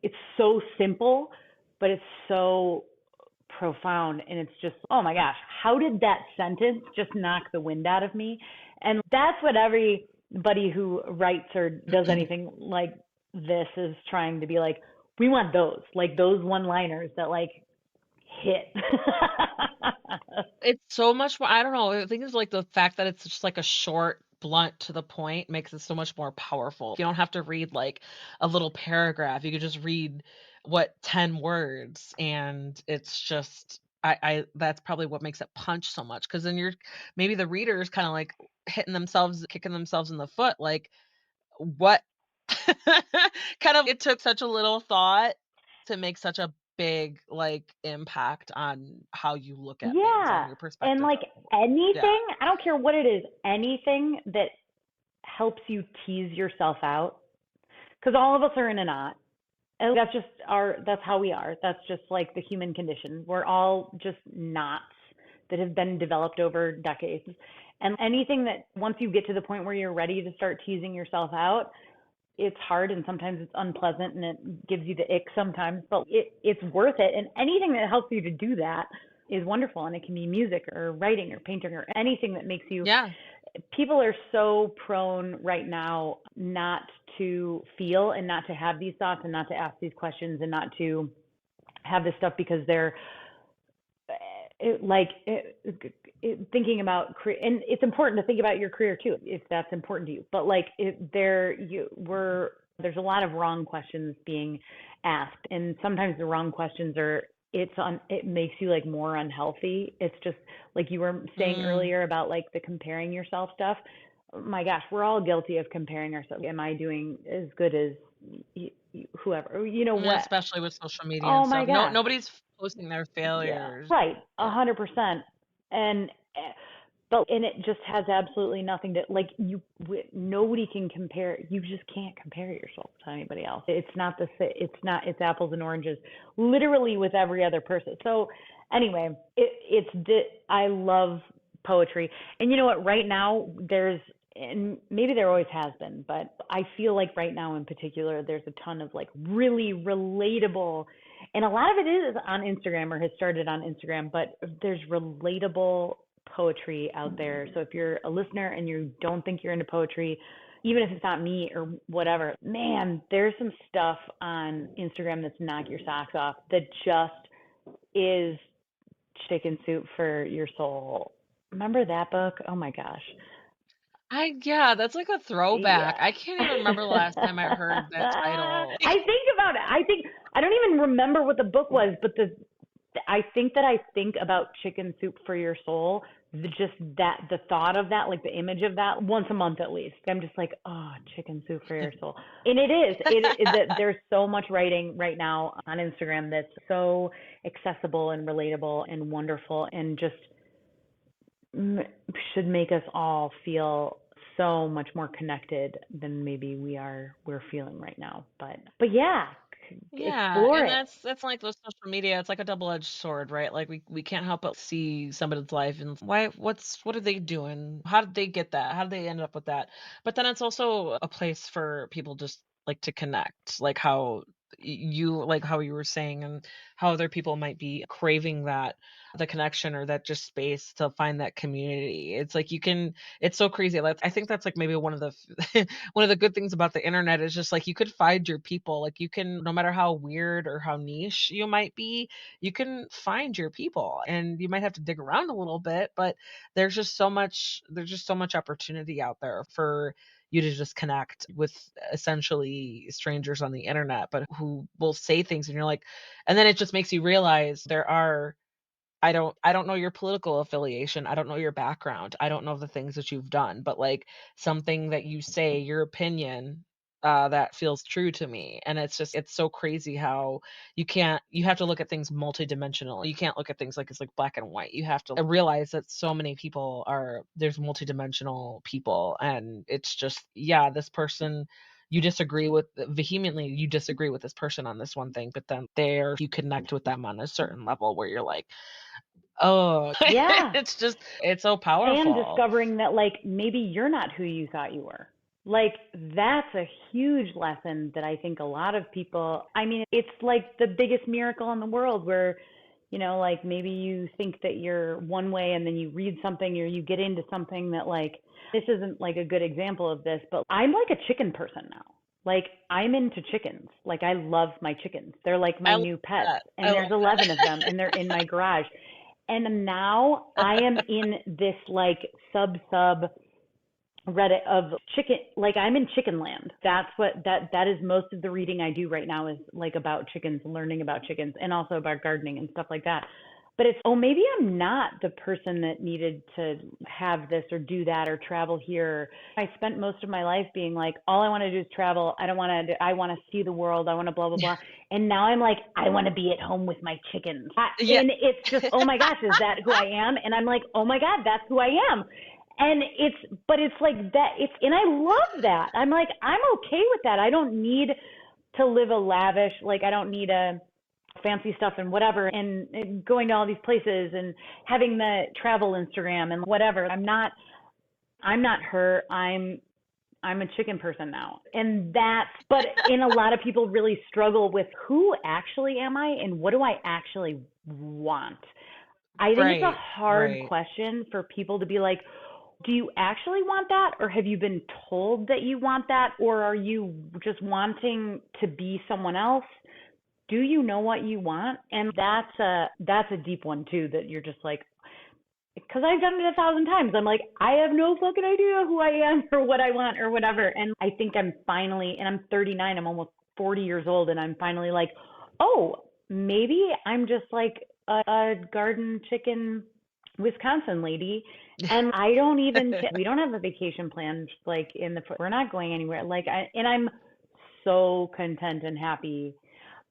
[SPEAKER 2] it's so simple, but it's so profound, and it's just, oh my gosh, how did that sentence just knock the wind out of me? And that's what everybody who writes or does anything like this is trying to be like, we want those one liners that like hit.
[SPEAKER 3] It's so much more, I don't know, I think it's like the fact that it's just like a short, blunt, to the point makes it so much more powerful. You don't have to read like a little paragraph. You could just read 10 words, and it's just I that's probably what makes it punch so much, because then you're maybe the reader is kind of like hitting themselves, kicking themselves in the foot, like what kind of, it took such a little thought to make such a big like impact on how you look at things, on
[SPEAKER 2] Yeah.
[SPEAKER 3] your
[SPEAKER 2] And
[SPEAKER 3] perspective
[SPEAKER 2] like
[SPEAKER 3] of things. Yeah.
[SPEAKER 2] anything, I don't care what it is, anything that helps you tease yourself out, because all of us are in a knot. And that's how we are. That's just like the human condition. We're all just knots that have been developed over decades. And anything that once you get to the point where you're ready to start teasing yourself out, it's hard and sometimes it's unpleasant and it gives you the ick sometimes, but it's worth it. And anything that helps you to do that is wonderful. And it can be music or writing or painting or anything that makes you.
[SPEAKER 3] Yeah.
[SPEAKER 2] People are so prone right now not to feel and not to have these thoughts and not to ask these questions and not to have this stuff because they're like thinking about and it's important to think about your career too if that's important to you, but like there's a lot of wrong questions being asked, and sometimes the wrong questions are it makes you like more unhealthy. It's just like you were saying
[SPEAKER 3] Mm.
[SPEAKER 2] earlier about like the comparing yourself stuff. My gosh, we're all guilty of comparing ourselves. Am I doing as good as whoever, you know
[SPEAKER 3] Yeah,
[SPEAKER 2] what?
[SPEAKER 3] especially with social media
[SPEAKER 2] Oh
[SPEAKER 3] and
[SPEAKER 2] my
[SPEAKER 3] stuff. No,
[SPEAKER 2] gosh.
[SPEAKER 3] nobody's posting their
[SPEAKER 2] Yeah,
[SPEAKER 3] failures.
[SPEAKER 2] right,
[SPEAKER 3] Yeah.
[SPEAKER 2] 100%. And but and it just has absolutely nothing to like nobody can compare. You just can't compare yourself to anybody else. It's not it's apples and oranges literally with every other person. So anyway, I love poetry. And you know what, right now there's, and maybe there always has been, but I feel like right now in particular there's a ton of like really relatable, and a lot of it is on Instagram or has started on Instagram, but there's relatable poetry out there. So if you're a listener and you don't think you're into poetry, even if it's not me or whatever, man, there's some stuff on Instagram that's knock your socks off that just is chicken soup for your soul. Remember that book? Oh my gosh.
[SPEAKER 3] Yeah, that's like a
[SPEAKER 2] Yeah.
[SPEAKER 3] throwback. I can't even remember the last time I heard that title.
[SPEAKER 2] I think about it. I don't even remember what the book was, but I think that I think about chicken soup for your soul. Just that the thought of that, like the image of that, once a month at least. I'm just like, oh, chicken soup for your soul, and it is. There's so much writing right now on Instagram that's so accessible and relatable and wonderful, and just should make us all feel so much more connected than maybe we're feeling right now. But yeah,
[SPEAKER 3] Yeah,
[SPEAKER 2] explore
[SPEAKER 3] and
[SPEAKER 2] it.
[SPEAKER 3] that's like those social media, it's like a double-edged sword, right? Like we can't help but see somebody's life and what are they doing? How did they get that? How did they end up with that? But then it's also a place for people just like to connect, like how like how you were saying, and how other people might be craving that, the connection or that just space to find that community. It's like you can, it's so crazy. Like I think that's like maybe one of the one of the good things about the internet is just like you could find your people. Like you can, no matter how weird or how niche you might be, you can find your people, and you might have to dig around a little bit, but there's just so much opportunity out there for you to just connect with essentially strangers on the internet, but who will say things and you're like, and then it just makes you realize there are I don't know your political affiliation, I don't know your background, I don't know the things that you've done, but, like, something that you say, your opinion, that feels true to me, and it's so crazy how you have to look at things multidimensional. You can't look at things like it's, like, black and white. You have to realize that so many people are there's multidimensional people, and it's just, yeah, this person you disagree with vehemently, you disagree with this person on this one thing, but then you connect with them on a certain level where you're like, oh,
[SPEAKER 2] Yeah.
[SPEAKER 3] it's so
[SPEAKER 2] And
[SPEAKER 3] powerful.
[SPEAKER 2] discovering that like maybe you're not who you thought you were. Like that's a huge lesson that I think a lot of people, I mean, it's like the biggest miracle in the world where, like maybe you think that you're one way and then you read something or you get into something that like this isn't like a good example of this, but I'm like a chicken person now. Like I'm into chickens. Like I love my chickens. They're like
[SPEAKER 3] I
[SPEAKER 2] my
[SPEAKER 3] love
[SPEAKER 2] new pets
[SPEAKER 3] that. I
[SPEAKER 2] and
[SPEAKER 3] love
[SPEAKER 2] there's 11 of them and they're in my garage. And now I am in this like sub Reddit of chicken, like I'm in chicken land. That's what that is most of the reading I do right now is like about chickens, learning about chickens and also about gardening and stuff like that. But it's, oh, maybe I'm not the person that needed to have this or do that or travel here. I spent most of my life being like, all I want to do is travel. I don't want to, I want to see the world. I want to blah, blah, blah. And now I'm like, I want to be at home with my chickens.
[SPEAKER 3] Yeah.
[SPEAKER 2] And it's just, oh my gosh, is that who I am? And I'm like, oh my God, that's who I am. And but it's like that. And I love that. I'm like, I'm okay with that. I don't need to live a lavish, like, I don't need a fancy stuff and whatever and going to all these places and having the travel Instagram and whatever. I'm not her. I'm a chicken person now. And but a lot of people really struggle with who actually am I and what do I actually want? I think it's a
[SPEAKER 3] Right,
[SPEAKER 2] hard
[SPEAKER 3] right.
[SPEAKER 2] question for people to be like, do you actually want that? Or have you been told that you want that? Or are you just wanting to be someone else? Do you know what you want? And that's a deep one too, that you're just like, because I've done it 1,000 times. I'm like, I have no fucking idea who I am or what I want or whatever. And I think I'm finally, and I'm 39, I'm almost 40 years old, and I'm finally like, oh, maybe I'm just like a garden chicken Wisconsin lady. And I don't even, we don't have a vacation plan, like we're not going anywhere. And I'm so content and happy.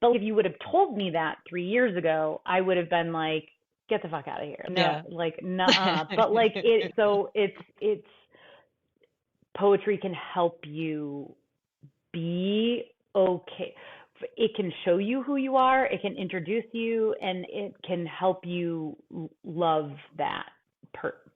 [SPEAKER 2] But if you would have told me that 3 years ago, I would have been like, get the fuck out of here. No,
[SPEAKER 3] Yeah.
[SPEAKER 2] like, nah. But like, it's poetry can help you be okay. It can show you who you are, it can introduce you, and it can help you love that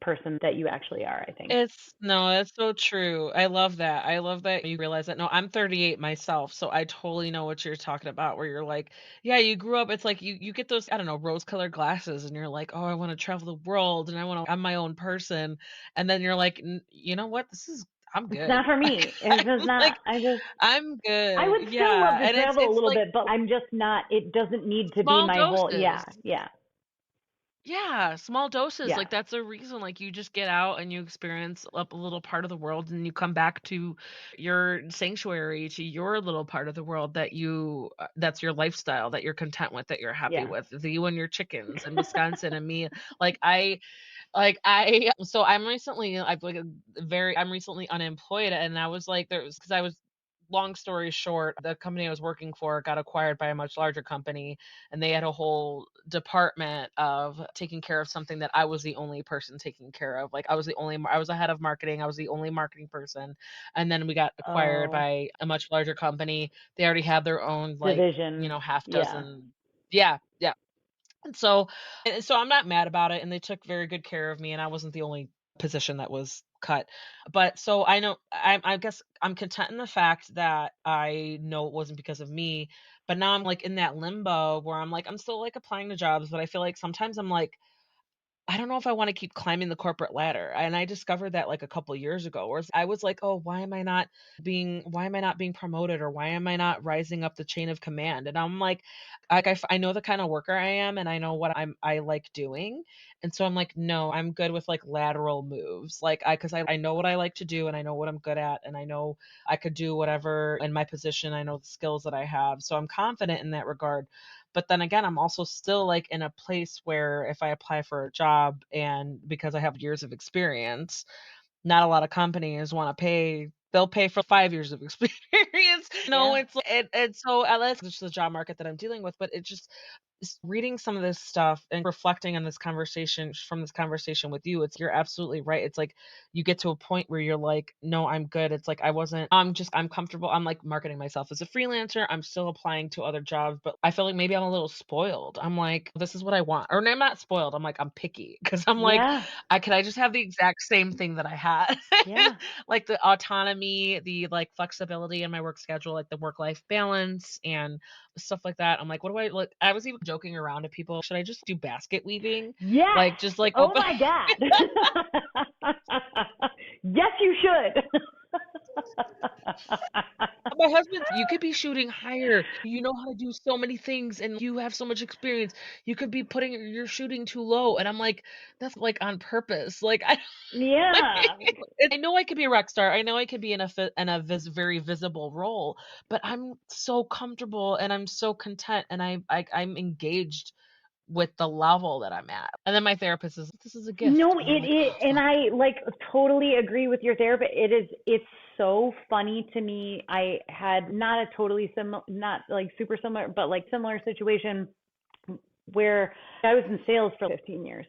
[SPEAKER 2] person that you actually are, I think.
[SPEAKER 3] It's no, it's so true. I love that. I love that you realize that. No, I'm 38 myself, so I totally know what you're talking about where you're like, yeah, you grew up, it's like you get those, I don't know, rose-colored glasses and you're like, "Oh, I wanna travel the world and I'm my own person." And then you're like, You know what? I'm
[SPEAKER 2] It's not
[SPEAKER 3] good."
[SPEAKER 2] for me. It's just
[SPEAKER 3] I'm
[SPEAKER 2] not,
[SPEAKER 3] like,
[SPEAKER 2] I
[SPEAKER 3] "I'm good."
[SPEAKER 2] would still love
[SPEAKER 3] Yeah,
[SPEAKER 2] to
[SPEAKER 3] and
[SPEAKER 2] travel a
[SPEAKER 3] it's
[SPEAKER 2] little
[SPEAKER 3] like
[SPEAKER 2] bit, but I'm just not, it doesn't need to be
[SPEAKER 3] small
[SPEAKER 2] my whole,
[SPEAKER 3] doses.
[SPEAKER 2] yeah, yeah,
[SPEAKER 3] Yeah, small doses,
[SPEAKER 2] yeah,
[SPEAKER 3] like, that's a reason, like, you just get out and you experience a little part of the world, and you come back to your sanctuary, to your little part of the world that that's your lifestyle, that you're content with, that you're happy
[SPEAKER 2] yeah.
[SPEAKER 3] with, you and your chickens in Wisconsin and me, like, so I'm recently unemployed, and I was like, because I was long story short, the company I was working for got acquired by a much larger company, and they had a whole department of taking care of something that I was the only person taking care of. Like, I was a head of marketing, I was the only marketing person, and then we got acquired
[SPEAKER 2] Oh,
[SPEAKER 3] by a much larger company. They already had their own, like,
[SPEAKER 2] division.
[SPEAKER 3] half
[SPEAKER 2] Yeah,
[SPEAKER 3] dozen. Yeah, yeah. And so I'm not mad about it, and they took very good care of me, and I wasn't the only position that was cut. But so I know I guess I'm content in the fact that I know it wasn't because of me, but now I'm, like, in that limbo where I'm, like, I'm still, like, applying to jobs, but I feel like sometimes I'm like, I don't know if I wanna keep climbing the corporate ladder, and I discovered that, like, a couple years ago, where I was like, "Oh, why am I not being promoted, or why am I not rising up the chain of command?" And I'm like, I know the kinda worker I am, and I know what I like doing, and so I'm like, "No, I'm good with, like, lateral moves." Like, I know what I like to do, and I know what I'm good at, and I know I could do whatever in my position, I know the skills that I have, so I'm confident in that regard. But then again, I'm also still like in a place where if I apply for a job and because I have years of experience, not a lot of companies wanna pay they'll pay for 5 years of experience.
[SPEAKER 2] Yeah.
[SPEAKER 3] It's and so, that's just the job market that I'm dealing with, but it just reading some of this stuff and reflecting on this conversation from this conversation with you, it's you're absolutely right. It's like you get to a point where you're like, "No, I'm good." It's like I'm comfortable. I'm like marketing myself as a freelancer. I'm still applying to other jobs, but I feel like maybe I'm a little spoiled. I'm like, "This is what I want." Or no, I'm not spoiled. I'm like, I'm picky because I'm like,
[SPEAKER 2] Yeah.
[SPEAKER 3] I just have the exact same thing that I had."
[SPEAKER 2] Yeah.
[SPEAKER 3] Like the autonomy, the like flexibility in my work schedule, like the work-life balance and stuff like that. I'm like, what do I like? I was even joking around to people, should I just do basket weaving?
[SPEAKER 2] Yes.
[SPEAKER 3] Like, just like
[SPEAKER 2] Oh
[SPEAKER 3] open.
[SPEAKER 2] my God. Yes, you should.
[SPEAKER 3] My husband's, you could be shooting higher. You know how to do so many things and you have so much experience. You could be putting your shooting too low. And I'm like, that's like on purpose. Like, I
[SPEAKER 2] Yeah.
[SPEAKER 3] I know I could be a rock star. I know I could be in a very visible role, but I'm so comfortable and I'm so content and I'm engaged with the level that I'm at. And then my therapist is, "This is a gift."
[SPEAKER 2] No,
[SPEAKER 3] And I'm like, "Oh,
[SPEAKER 2] and
[SPEAKER 3] fuck."
[SPEAKER 2] I like totally agree with your therapist. It's so funny to me. I had not a totally similar, not like super similar, but like similar situation where I was in sales for 15 years.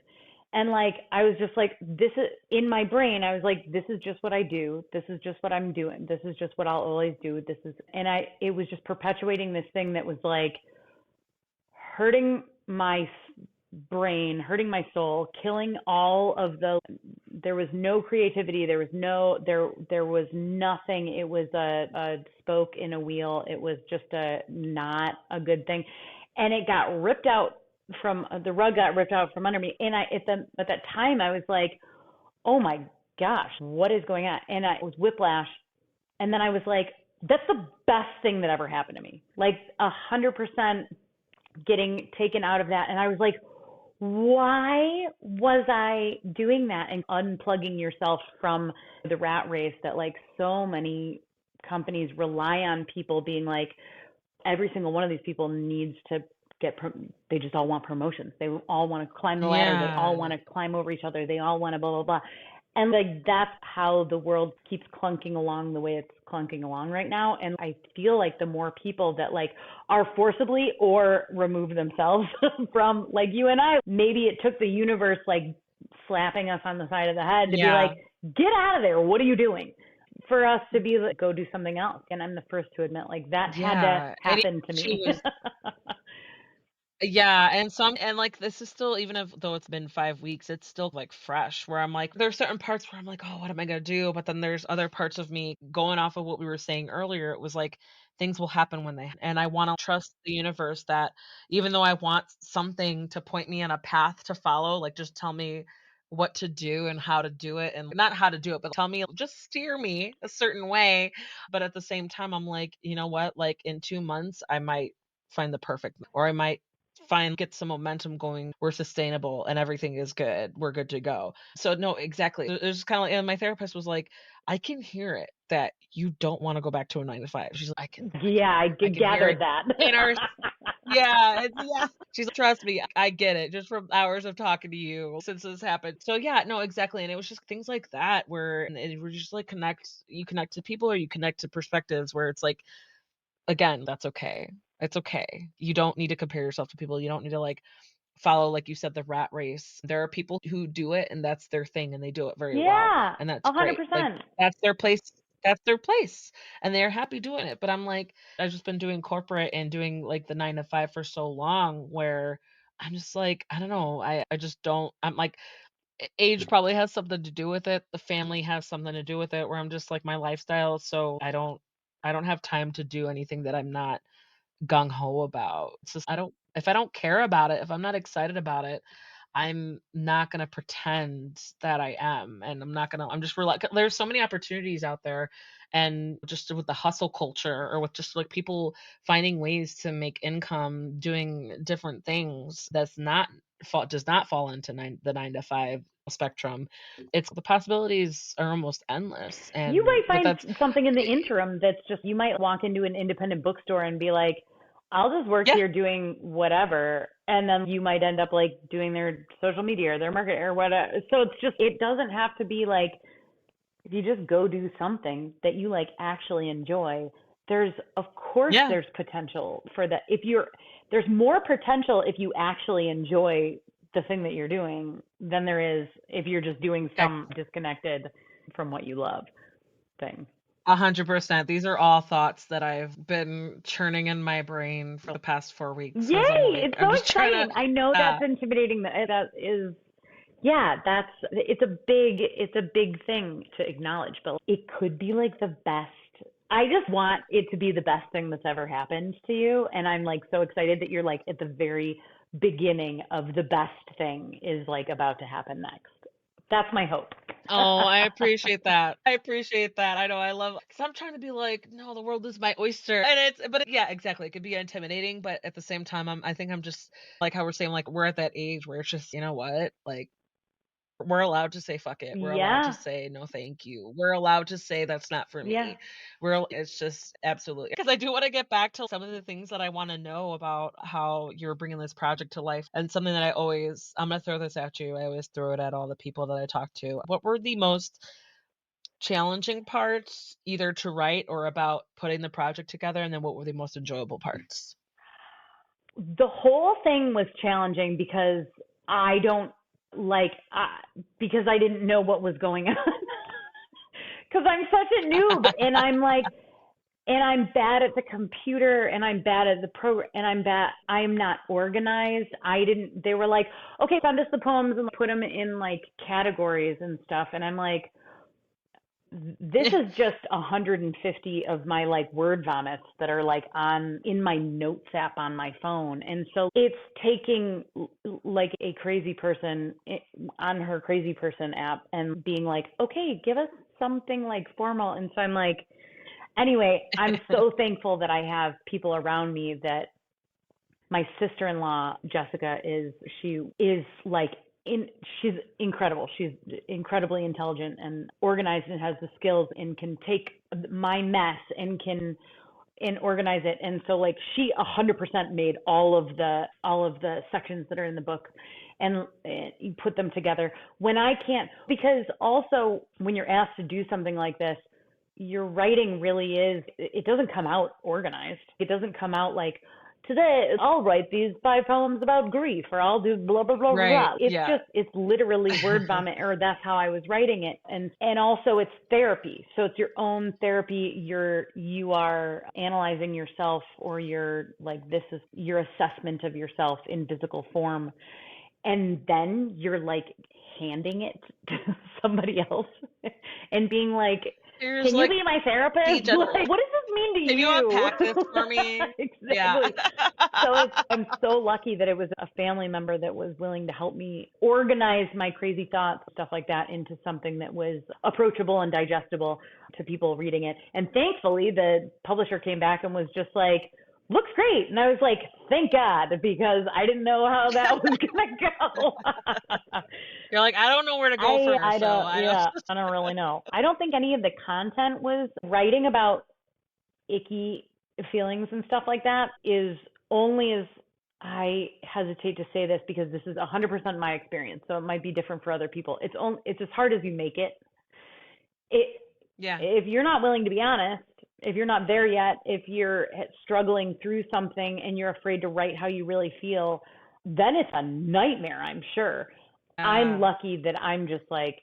[SPEAKER 2] And like I was just like this is in my brain I was like this is just what I do. This is just what I'm doing. This is just what I'll always do. This is and I it was just perpetuating this thing that was like hurting my brain, hurting my soul, killing all of the there was no creativity, there was nothing. It was a spoke in a wheel. It was just a not a good thing. And it got ripped out from the rug got ripped out from under me. And I at that time I was like, "Oh my gosh, what is going on?" And it was whiplash. And then I was like, that's the best thing that ever happened to me. Like 100% getting taken out of that. And I was like, why was I doing that and unplugging yourself from the rat race that like so many companies rely on people being like, every single one of these people needs to they just all want promotions. They all want to climb the ladder. They all want
[SPEAKER 3] Yeah.
[SPEAKER 2] to climb over each other. They all want to blah, blah, blah. And like that's how the world keeps clunking along the way it's clunking along right now. And I feel like the more people that like are forcibly or remove themselves from like you and I, maybe it took the universe like slapping us on the side of the head to be like,
[SPEAKER 3] Yeah.
[SPEAKER 2] get out of there. What are you doing? For us to be like, go do something else. And I'm the first to admit, like, that had to
[SPEAKER 3] Yeah. And
[SPEAKER 2] happen to
[SPEAKER 3] she
[SPEAKER 2] me.
[SPEAKER 3] was Yeah, and some and, like, this is still, even if though it's been 5 weeks, it's still, like, fresh where I'm like there's certain parts where I'm like, "Oh, what am I gonna do?" But then there's other parts of me going off of what we were saying earlier, it was like, things will happen when they and I wanna trust the universe that even though I want something to point me on a path to follow, like, just tell me what to do and how to do it, and not how to do it, but tell me just steer me a certain way, but at the same time, I'm like, "You know what? Like, in 2 months, I might find the perfect or I might get some momentum going, we're sustainable and everything is good, we're good to go." So no, exactly. There's kind of, and my therapist was like, I can hear it that you don't want to go back to a 9 to 5. She's like,
[SPEAKER 2] Yeah, I
[SPEAKER 3] I can hear
[SPEAKER 2] gathered
[SPEAKER 3] it
[SPEAKER 2] that.
[SPEAKER 3] in our yeah, yeah. She's like, trust me, I get it just from hours of talking to you since this happened. So yeah, no, exactly. And it was just things like that where and we're just like you connect to people or you connect to perspectives where it's like, again, that's okay. It's okay. You don't need to compare yourself to people. You don't need to like follow, like you said, the rat race. There are people who do it and that's their thing and they do it very well.
[SPEAKER 2] Yeah,
[SPEAKER 3] And that's
[SPEAKER 2] a hundred
[SPEAKER 3] great. Like
[SPEAKER 2] percent.
[SPEAKER 3] that's their place. That's their place. And they're happy doing it. But I'm like, I've just been doing corporate and doing like the 9 to 5 for so long where I'm just like, I don't know. I just don't, I'm like, age probably has something to do with it. The family has something to do with it where I'm just like my lifestyle. So I don't have time to do anything that I'm not gung ho about. It's just I don't if I don't care about it, if I'm not excited about it, I'm not gonna pretend that I am, and I'm just there's so many opportunities out there, and just with the hustle culture or with just, like, people finding ways to make income doing different things that's not does not fall into the 9 to 5 spectrum. It's the possibilities are almost endless,
[SPEAKER 2] You
[SPEAKER 3] and
[SPEAKER 2] might
[SPEAKER 3] but
[SPEAKER 2] find
[SPEAKER 3] that's
[SPEAKER 2] something in the interim that's just, you might walk into an independent bookstore and be like, I'll just work
[SPEAKER 3] yeah,
[SPEAKER 2] here doing whatever. And then you might end up like doing their social media or their market or whatever. So it's just, it doesn't have to be like, if you just go do something that you like actually enjoy, there's, of course,
[SPEAKER 3] yeah,
[SPEAKER 2] there's potential for that. There's more potential if you actually enjoy the thing that you're doing than there is if you're just doing
[SPEAKER 3] yeah,
[SPEAKER 2] some disconnected from what you love thing.
[SPEAKER 3] 100%. These are all thoughts that I've been churning in my brain for the past 4 weeks as I'm
[SPEAKER 2] Yay!
[SPEAKER 3] like,
[SPEAKER 2] It's so
[SPEAKER 3] I'm just trying to,
[SPEAKER 2] exciting. I know
[SPEAKER 3] uh
[SPEAKER 2] that's intimidating. That is, yeah, it's a big thing to acknowledge, but it could be like the best. I just want it to be the best thing that's ever happened to you, and I'm like so excited that you're like at the very beginning of the best thing is like about to happen next. That's my hope.
[SPEAKER 3] Oh, I appreciate that. I appreciate that. I know I love, because I'm trying to be like, no, the world is my oyster. And yeah, exactly. It could be intimidating, but at the same time, I think I'm just like how we're saying, like, we're at that age where it's just, you know what? Like, we're allowed to say fuck it. We're allowed to
[SPEAKER 2] Yeah,
[SPEAKER 3] say no thank you. We're allowed to say that's not for
[SPEAKER 2] yeah.
[SPEAKER 3] me. It's just absolutely, because I do want to get back to some of the things that I want to know about how you're bringing this project to life. And something that I'm going to throw this at you. I always throw it at all the people that I talk to. What were the most challenging parts either to write or about putting the project together? And then what were the most enjoyable parts?
[SPEAKER 2] The whole thing was challenging because I don't like because I didn't know what was going on. Because I'm such a noob, and I'm like, and I'm bad at the computer, and I'm bad at the program, and I'm not organized. I didn't. They were like, okay, send us the poems and put them in like categories and stuff, and I'm like, this is just 150 of my like word vomits that are like on in my notes app on my phone. And so it's taking like a crazy person on her crazy person app and being like, okay, give us something like formal. And so I'm like, anyway, I'm so thankful that I have people around me that my sister-in-law Jessica she is like in she's incredible. She's incredibly intelligent and organized and has the skills and can take my mess and organize it. And so like she 100% made all of the sections that are in the book and put them together. When I can't, because also when you're asked to do something like this, your writing really is, it doesn't come out organized. It doesn't come out like, today I'll write these 5 poems about grief, or I'll do blah blah blah blah
[SPEAKER 3] Right.
[SPEAKER 2] blah. It's
[SPEAKER 3] Yeah.
[SPEAKER 2] just, it's literally word vomit, or that's how I was writing it. And also it's therapy. So it's your own therapy. You are analyzing yourself, or you're like, this is your assessment of yourself in physical form. And then you're like handing it to somebody else and being like,
[SPEAKER 3] Here's
[SPEAKER 2] can you
[SPEAKER 3] like
[SPEAKER 2] be my
[SPEAKER 3] the
[SPEAKER 2] therapist? Like,
[SPEAKER 3] general.
[SPEAKER 2] what does this mean to
[SPEAKER 3] Can you
[SPEAKER 2] you?
[SPEAKER 3] unpack this for me? Yeah.
[SPEAKER 2] Exactly. So I'm so lucky that it was a family member that was willing to help me organize my crazy thoughts, stuff like that, into something that was approachable and digestible to people reading it. And thankfully, the publisher came back and was just like, looks great. And I was like, thank God, because I didn't know how that was going to go.
[SPEAKER 3] You're like, I don't know where to go from here,
[SPEAKER 2] I
[SPEAKER 3] so
[SPEAKER 2] don't,
[SPEAKER 3] I don't.
[SPEAKER 2] yeah, I don't really know. I don't think any of the content was writing about icky feelings and stuff like that is only as, I hesitate to say this because this is 100% my experience, so it might be different for other people. It's as hard as you make it. It
[SPEAKER 3] Yeah.
[SPEAKER 2] if you're not willing to be honest, if you're not there yet, if you're struggling through something and you're afraid to write how you really feel, then it's a nightmare, I'm sure. I'm
[SPEAKER 3] Yeah.
[SPEAKER 2] lucky that I'm just like,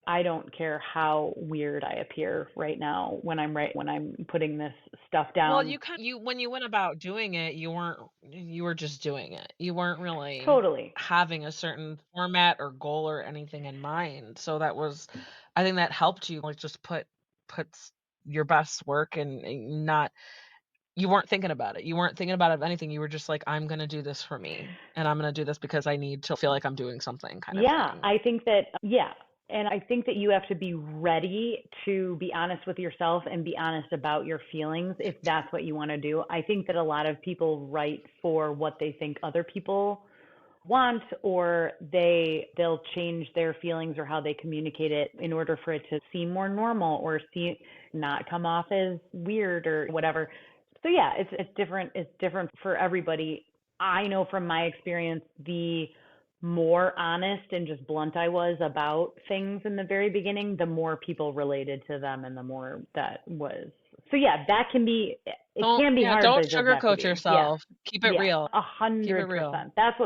[SPEAKER 2] I don't care how weird I appear right now when I'm putting this stuff
[SPEAKER 3] Well,
[SPEAKER 2] down.
[SPEAKER 3] you when you went about doing it, you were just doing it. You weren't really
[SPEAKER 2] Totally.
[SPEAKER 3] having a certain format or goal or anything in mind. So that was, I think that helped you like just put your best work and not you weren't thinking about it. You weren't thinking about it anything. You were just like, "I'm gonna do this for me, and I'm gonna do this because I need to feel like I'm doing something," kind of
[SPEAKER 2] Yeah,
[SPEAKER 3] thing.
[SPEAKER 2] I think that, yeah. And I think that you have to be ready to be honest with yourself and be honest about your feelings if that's what you want to do. I think that a lot of people write for what they think other people want, or they'll change their feelings or how they communicate it in order for it to seem more normal or see not come off as weird or whatever. So yeah, it's different for everybody. I know from my experience, the more honest and just blunt I was about things in the very beginning, the more people related to them and the more that was. So yeah, that can be, it
[SPEAKER 3] Don't
[SPEAKER 2] can be
[SPEAKER 3] yeah,
[SPEAKER 2] hard, but
[SPEAKER 3] don't
[SPEAKER 2] it doesn't have to
[SPEAKER 3] sugarcoat
[SPEAKER 2] be. Yeah.
[SPEAKER 3] yourself. Keep it
[SPEAKER 2] Yeah,
[SPEAKER 3] real.
[SPEAKER 2] a
[SPEAKER 3] Keep it
[SPEAKER 2] hundred
[SPEAKER 3] real.
[SPEAKER 2] percent. That's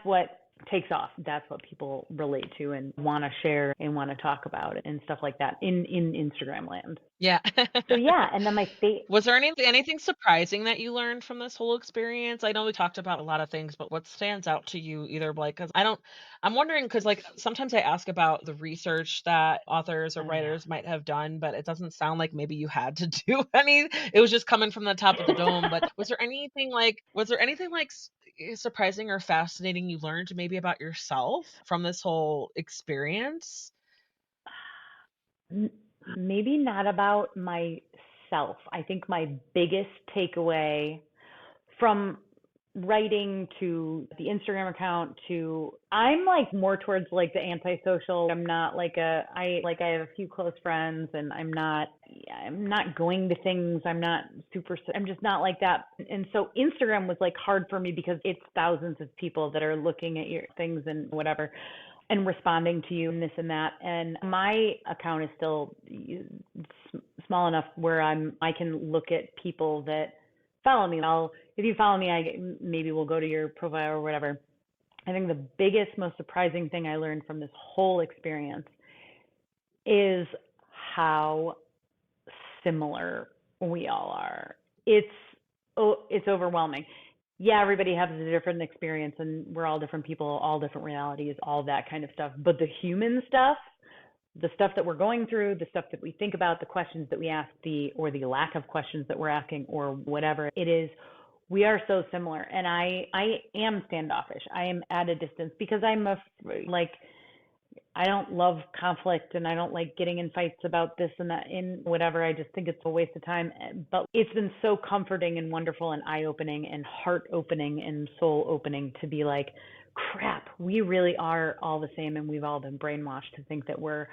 [SPEAKER 2] what takes off. That's what people relate to and want to share and want to talk about and stuff like that in Instagram land.
[SPEAKER 3] Yeah.
[SPEAKER 2] So yeah, and then my fate.
[SPEAKER 3] Was there anything surprising that you learned from this whole experience? I know we talked about a lot of things, but what stands out to you either like, cuz I'm wondering cuz like sometimes I ask about the research that authors or
[SPEAKER 2] Oh yeah.
[SPEAKER 3] writers might have done, but it doesn't sound like maybe you had to do any. It was just coming from the top of the dome, but was there anything like surprising or fascinating you learned maybe about yourself from this whole experience?
[SPEAKER 2] Maybe not about myself. I think my biggest takeaway from writing to the Instagram account to, I'm like more towards like the antisocial. I'm not like I have a few close friends and I'm not going to things. I'm just not like that. And so Instagram was like hard for me because it's thousands of people that are looking at your things and whatever and responding to you and this and that. And my account is still small enough where I can look at people that follow me. If you follow me, maybe we'll go to your profile or whatever. I think the biggest, most surprising thing I learned from this whole experience is how similar we all are. It's it's overwhelming. Yeah, everybody has a different experience and we're all different people, all different realities, all that kind of stuff. But the human stuff, the stuff that we're going through, the stuff that we think about, the questions that we ask, the lack of questions that we're asking, or whatever it is, we are so similar. And I am standoffish. I am at a distance because like I don't love conflict and I don't like getting in fights about this and that in whatever. I just think it's a waste of time. But it's been so comforting and wonderful and eye opening and heart opening and soul opening to be like, crap, we really are all the same and we've all been brainwashed to think that we're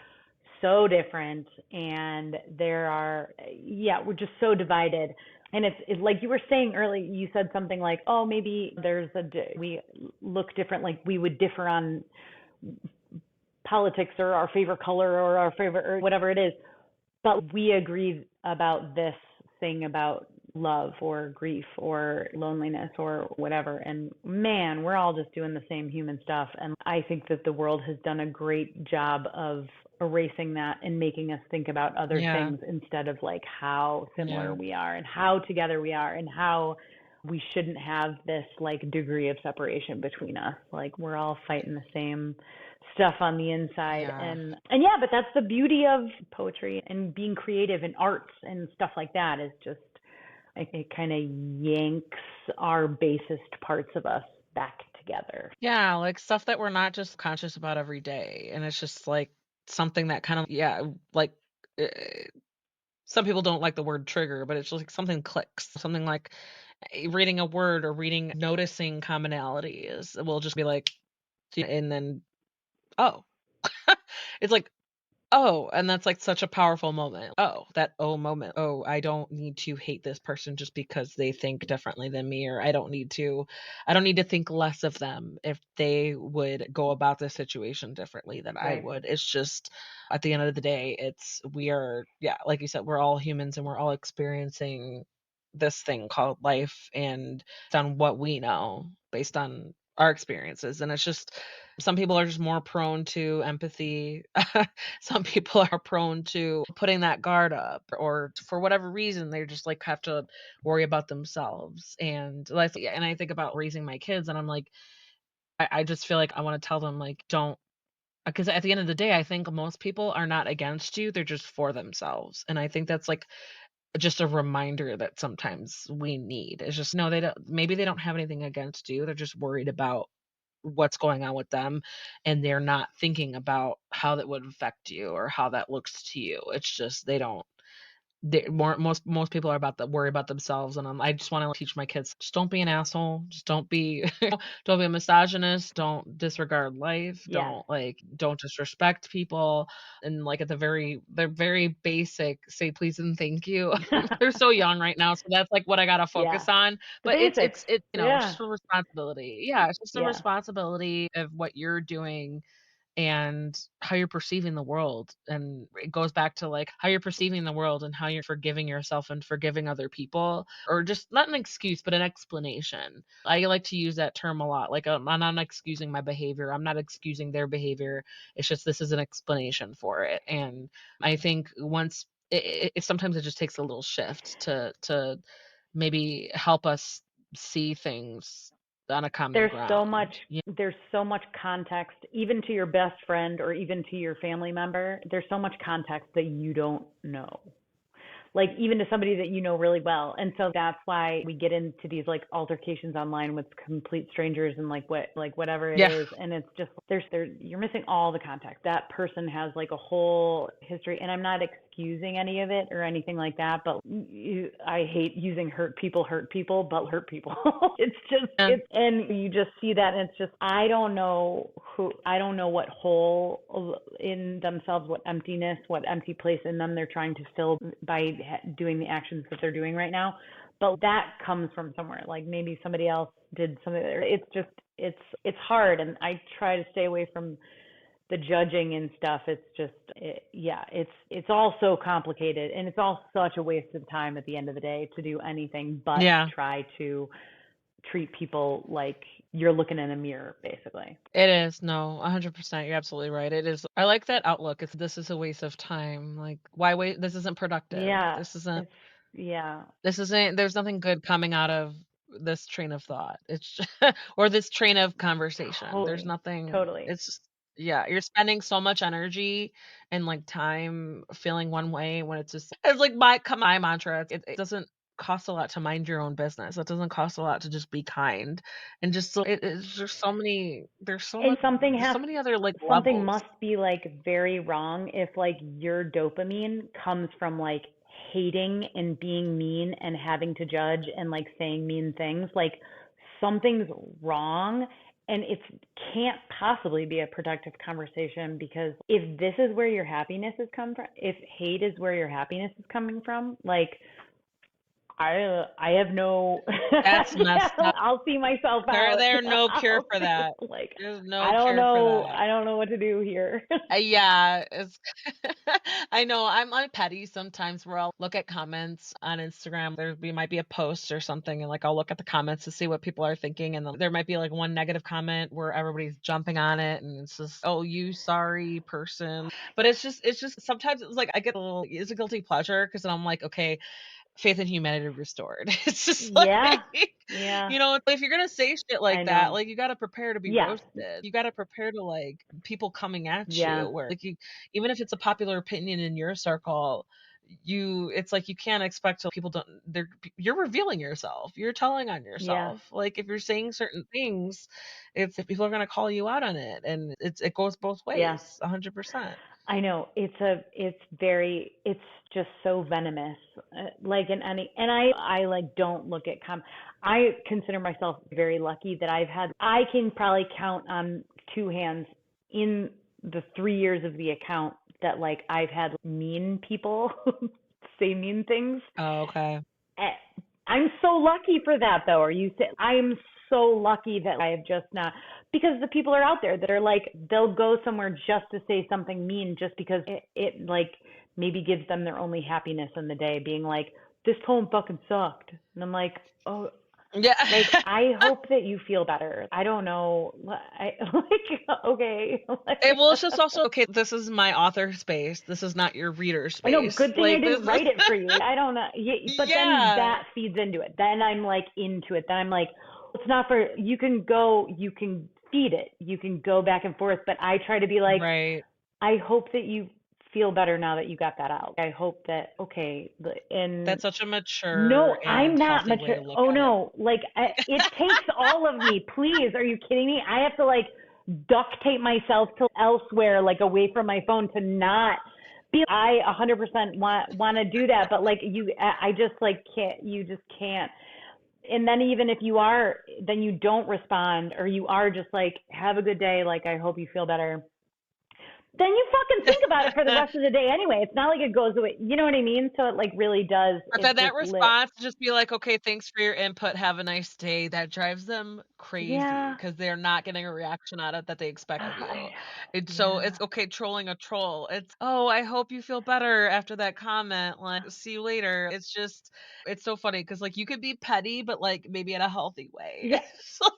[SPEAKER 2] so different and we're just so divided. And it's like you were saying earlier, you said something like, oh, maybe we look different, like we would differ on politics or our favorite color or our favorite or whatever it is, but we agree about this thing about love or grief or loneliness or whatever. And man, we're all just doing the same human stuff. And I think that the world has done a great job of erasing that and making us think about other
[SPEAKER 3] Yeah.
[SPEAKER 2] things instead of like how similar
[SPEAKER 3] Yeah.
[SPEAKER 2] we are and how together we are and how we shouldn't have this like degree of separation between us. Like we're all fighting the same stuff on the inside.
[SPEAKER 3] Yeah.
[SPEAKER 2] And yeah, but that's the beauty of poetry and being creative and arts and stuff like that is just it kind of yanks our basest parts of us back together.
[SPEAKER 3] Yeah, like stuff that we're not just conscious about every day. And it's just like something that kind of, yeah, like uh, some people don't like the word trigger, but it's just like something clicks. Something like reading a word or noticing commonalities will just be like, and then, oh, it's like, oh, and that's, like, such a powerful moment. Oh, that "oh" moment. Oh, I don't need to hate this person just because they think differently than me, or I don't need to think less of them if they would go about this situation differently than I
[SPEAKER 2] Right.
[SPEAKER 3] would. It's just at the end of the day, we are yeah, like you said, we're all humans and we're all experiencing this thing called life and based on what we know, based on our experiences, and it's just some people are just more prone to empathy. Some people are prone to putting that guard up or for whatever reason they just like have to worry about themselves and I think about raising my kids and I'm like I just feel like I want to tell them like don't because at the end of the day I think most people are not against you, they're just for themselves, and I think that's like just a reminder that sometimes we need. It's just no, maybe they don't have anything against you. They're just worried about what's going on with them, and they're not thinking about how that would affect you or how that looks to you. It's just they don't they more most people are about the worry about themselves, and I just wanna teach my kids, "Just don't be an asshole, just don't be don't be a misogynist, don't disregard life,
[SPEAKER 2] Yes.
[SPEAKER 3] don't disrespect people," and, like, at the very basic, say please and thank you. They're so young right now, so that's, like, what I gotta
[SPEAKER 2] Yeah.
[SPEAKER 3] focus on,
[SPEAKER 2] The
[SPEAKER 3] but
[SPEAKER 2] basics.
[SPEAKER 3] it's
[SPEAKER 2] Yeah.
[SPEAKER 3] just a responsibility. Yeah, it's just a
[SPEAKER 2] Yeah.
[SPEAKER 3] responsibility of what you're doing and how you're perceiving the world. And it goes back to like how you're perceiving the world and how you're forgiving yourself and forgiving other people, or just not an excuse, but an explanation. I like to use that term a lot. Like, I'm not excusing my behavior, I'm not excusing their behavior. It's just this is an explanation for it. And I think once sometimes it just takes a little shift to maybe help us see things on a common
[SPEAKER 2] There's so much
[SPEAKER 3] ground.
[SPEAKER 2] there's so much context, even to your best friend or even to your family member. There's so much context that you don't know, like even to somebody that you know really well. And so that's why we get into these like altercations online with complete strangers and like whatever it
[SPEAKER 3] Yeah.
[SPEAKER 2] is. And it's just you're missing all the context. That person has like a whole history, and I'm not excusing any of it or anything like that, but I hate using hurt people, but hurt people. It's just
[SPEAKER 3] Yeah.
[SPEAKER 2] it's and you just see that, and it's just I don't know what hole in themselves, what emptiness, what empty place in them they're trying to fill by doing the actions that they're doing right now. But that comes from somewhere. Like maybe somebody else did something. It's just it's hard, and I try to stay away from the judging and stuff. It's just yeah, it's all so complicated, and it's all such a waste of time at the end of the day to do anything but
[SPEAKER 3] Yeah.
[SPEAKER 2] try to treat people like you're looking in a mirror, basically.
[SPEAKER 3] It is. No, 100%. You're absolutely right. It is. I like that outlook. This is a waste of time. Like, why wait? This isn't productive.
[SPEAKER 2] Yeah, it's yeah,
[SPEAKER 3] This isn't, there's nothing good coming out of this train of thought. It's or this train of conversation. There's
[SPEAKER 2] totally,
[SPEAKER 3] nothing,
[SPEAKER 2] totally.
[SPEAKER 3] it's just, yeah, you're spending so much energy and like time feeling one way when it's like my mantra. It doesn't cost a lot to mind your own business. It doesn't cost a lot to just be kind. And just so it's just so many,
[SPEAKER 2] And
[SPEAKER 3] there's so many other like
[SPEAKER 2] something
[SPEAKER 3] levels.
[SPEAKER 2] must be like very wrong if like your dopamine comes from like hating and being mean and having to judge and like saying mean things. Like something's wrong, and it can't possibly be a productive conversation, because if this is where your happiness has come from, if hate is where your happiness is coming from, like I have no
[SPEAKER 3] That's
[SPEAKER 2] yeah,
[SPEAKER 3] messed up.
[SPEAKER 2] I'll see myself out.
[SPEAKER 3] There's no cure for that.
[SPEAKER 2] Like
[SPEAKER 3] There's no cure for that.
[SPEAKER 2] I don't know what to do here.
[SPEAKER 3] Yeah, it's I know I'm petty sometimes where I'll look at comments on Instagram. Might be a post or something, and like I'll look at the comments to see what people are thinking, and then there might be like one negative comment where everybody's jumping on it, and it's just, oh, you sorry person. But it's just sometimes it's like I get a little, it's a guilty pleasure because then I'm like, okay, faith in humanity restored. It's just like,
[SPEAKER 2] Yeah. Yeah.
[SPEAKER 3] if you're gonna say shit
[SPEAKER 2] I
[SPEAKER 3] like that,
[SPEAKER 2] know.
[SPEAKER 3] like you gotta prepare to be
[SPEAKER 2] Yeah.
[SPEAKER 3] roasted. You gotta prepare to like people coming at
[SPEAKER 2] Yeah.
[SPEAKER 3] you where like even if it's a popular opinion in your circle, it's like you can't expect to people don't they're you're revealing yourself. You're telling on
[SPEAKER 2] Yeah.
[SPEAKER 3] yourself. Like if you're saying certain things, it's if people are gonna call you out on it. And it goes both
[SPEAKER 2] Yeah.
[SPEAKER 3] ways, 100%.
[SPEAKER 2] I know it's just so venomous. Like in any, and I like don't look at I consider myself very lucky that I can probably count on two hands in the 3 years of the account that like I've had mean people say mean things.
[SPEAKER 3] Oh, okay.
[SPEAKER 2] Eh, I'm so lucky for that, though. I am so lucky that I have just not, because the people are out there that are like, they'll go somewhere just to say something mean just because it like maybe gives them their only happiness in the day, being like, this poem fucking sucked. And I'm like, oh,
[SPEAKER 3] Yeah.
[SPEAKER 2] like, I hope that you feel better. I don't know. I like, okay.
[SPEAKER 3] Well, it's just also okay. This is my author space. This is not your reader
[SPEAKER 2] I know,
[SPEAKER 3] space.
[SPEAKER 2] good thing I
[SPEAKER 3] Like this
[SPEAKER 2] didn't
[SPEAKER 3] is,
[SPEAKER 2] write it for you. I don't know. Yeah, but then
[SPEAKER 3] yeah,
[SPEAKER 2] that feeds into it. Then I'm like into it. Then I'm like, it's not for, you can feed it. You can go back and forth. But I try to be like,
[SPEAKER 3] right.
[SPEAKER 2] I hope that you feel better now that you got that out. I hope that, okay, and
[SPEAKER 3] That's such a mature
[SPEAKER 2] no, I'm
[SPEAKER 3] and
[SPEAKER 2] not
[SPEAKER 3] healthy way
[SPEAKER 2] mature.
[SPEAKER 3] to look
[SPEAKER 2] Oh
[SPEAKER 3] at it.
[SPEAKER 2] no, like it takes all of me. Please, are you kidding me? I have to like duct tape myself to elsewhere, like away from my phone to not be. I 100% want to do that, but like I just like can't. You just can't. And then even if you are, then you don't respond, or you are just like, have a good day. Like I hope you feel better. Then you fucking think about it for the rest of the day anyway. It's not like it goes away. You know what I mean? So it like really does.
[SPEAKER 3] But
[SPEAKER 2] It
[SPEAKER 3] then that
[SPEAKER 2] just lit.
[SPEAKER 3] response, just be like, "Okay, thanks for your input. Have a nice day." That drives them crazy
[SPEAKER 2] Yeah.
[SPEAKER 3] because they're not getting a reaction out of that they expect of you.
[SPEAKER 2] Yeah.
[SPEAKER 3] It's okay trolling a troll. It's, "Oh, I hope you feel better after that comment. Like, see you later." It's so funny because like you could be petty, but like maybe in a healthy way.
[SPEAKER 2] Yeah.
[SPEAKER 3] So,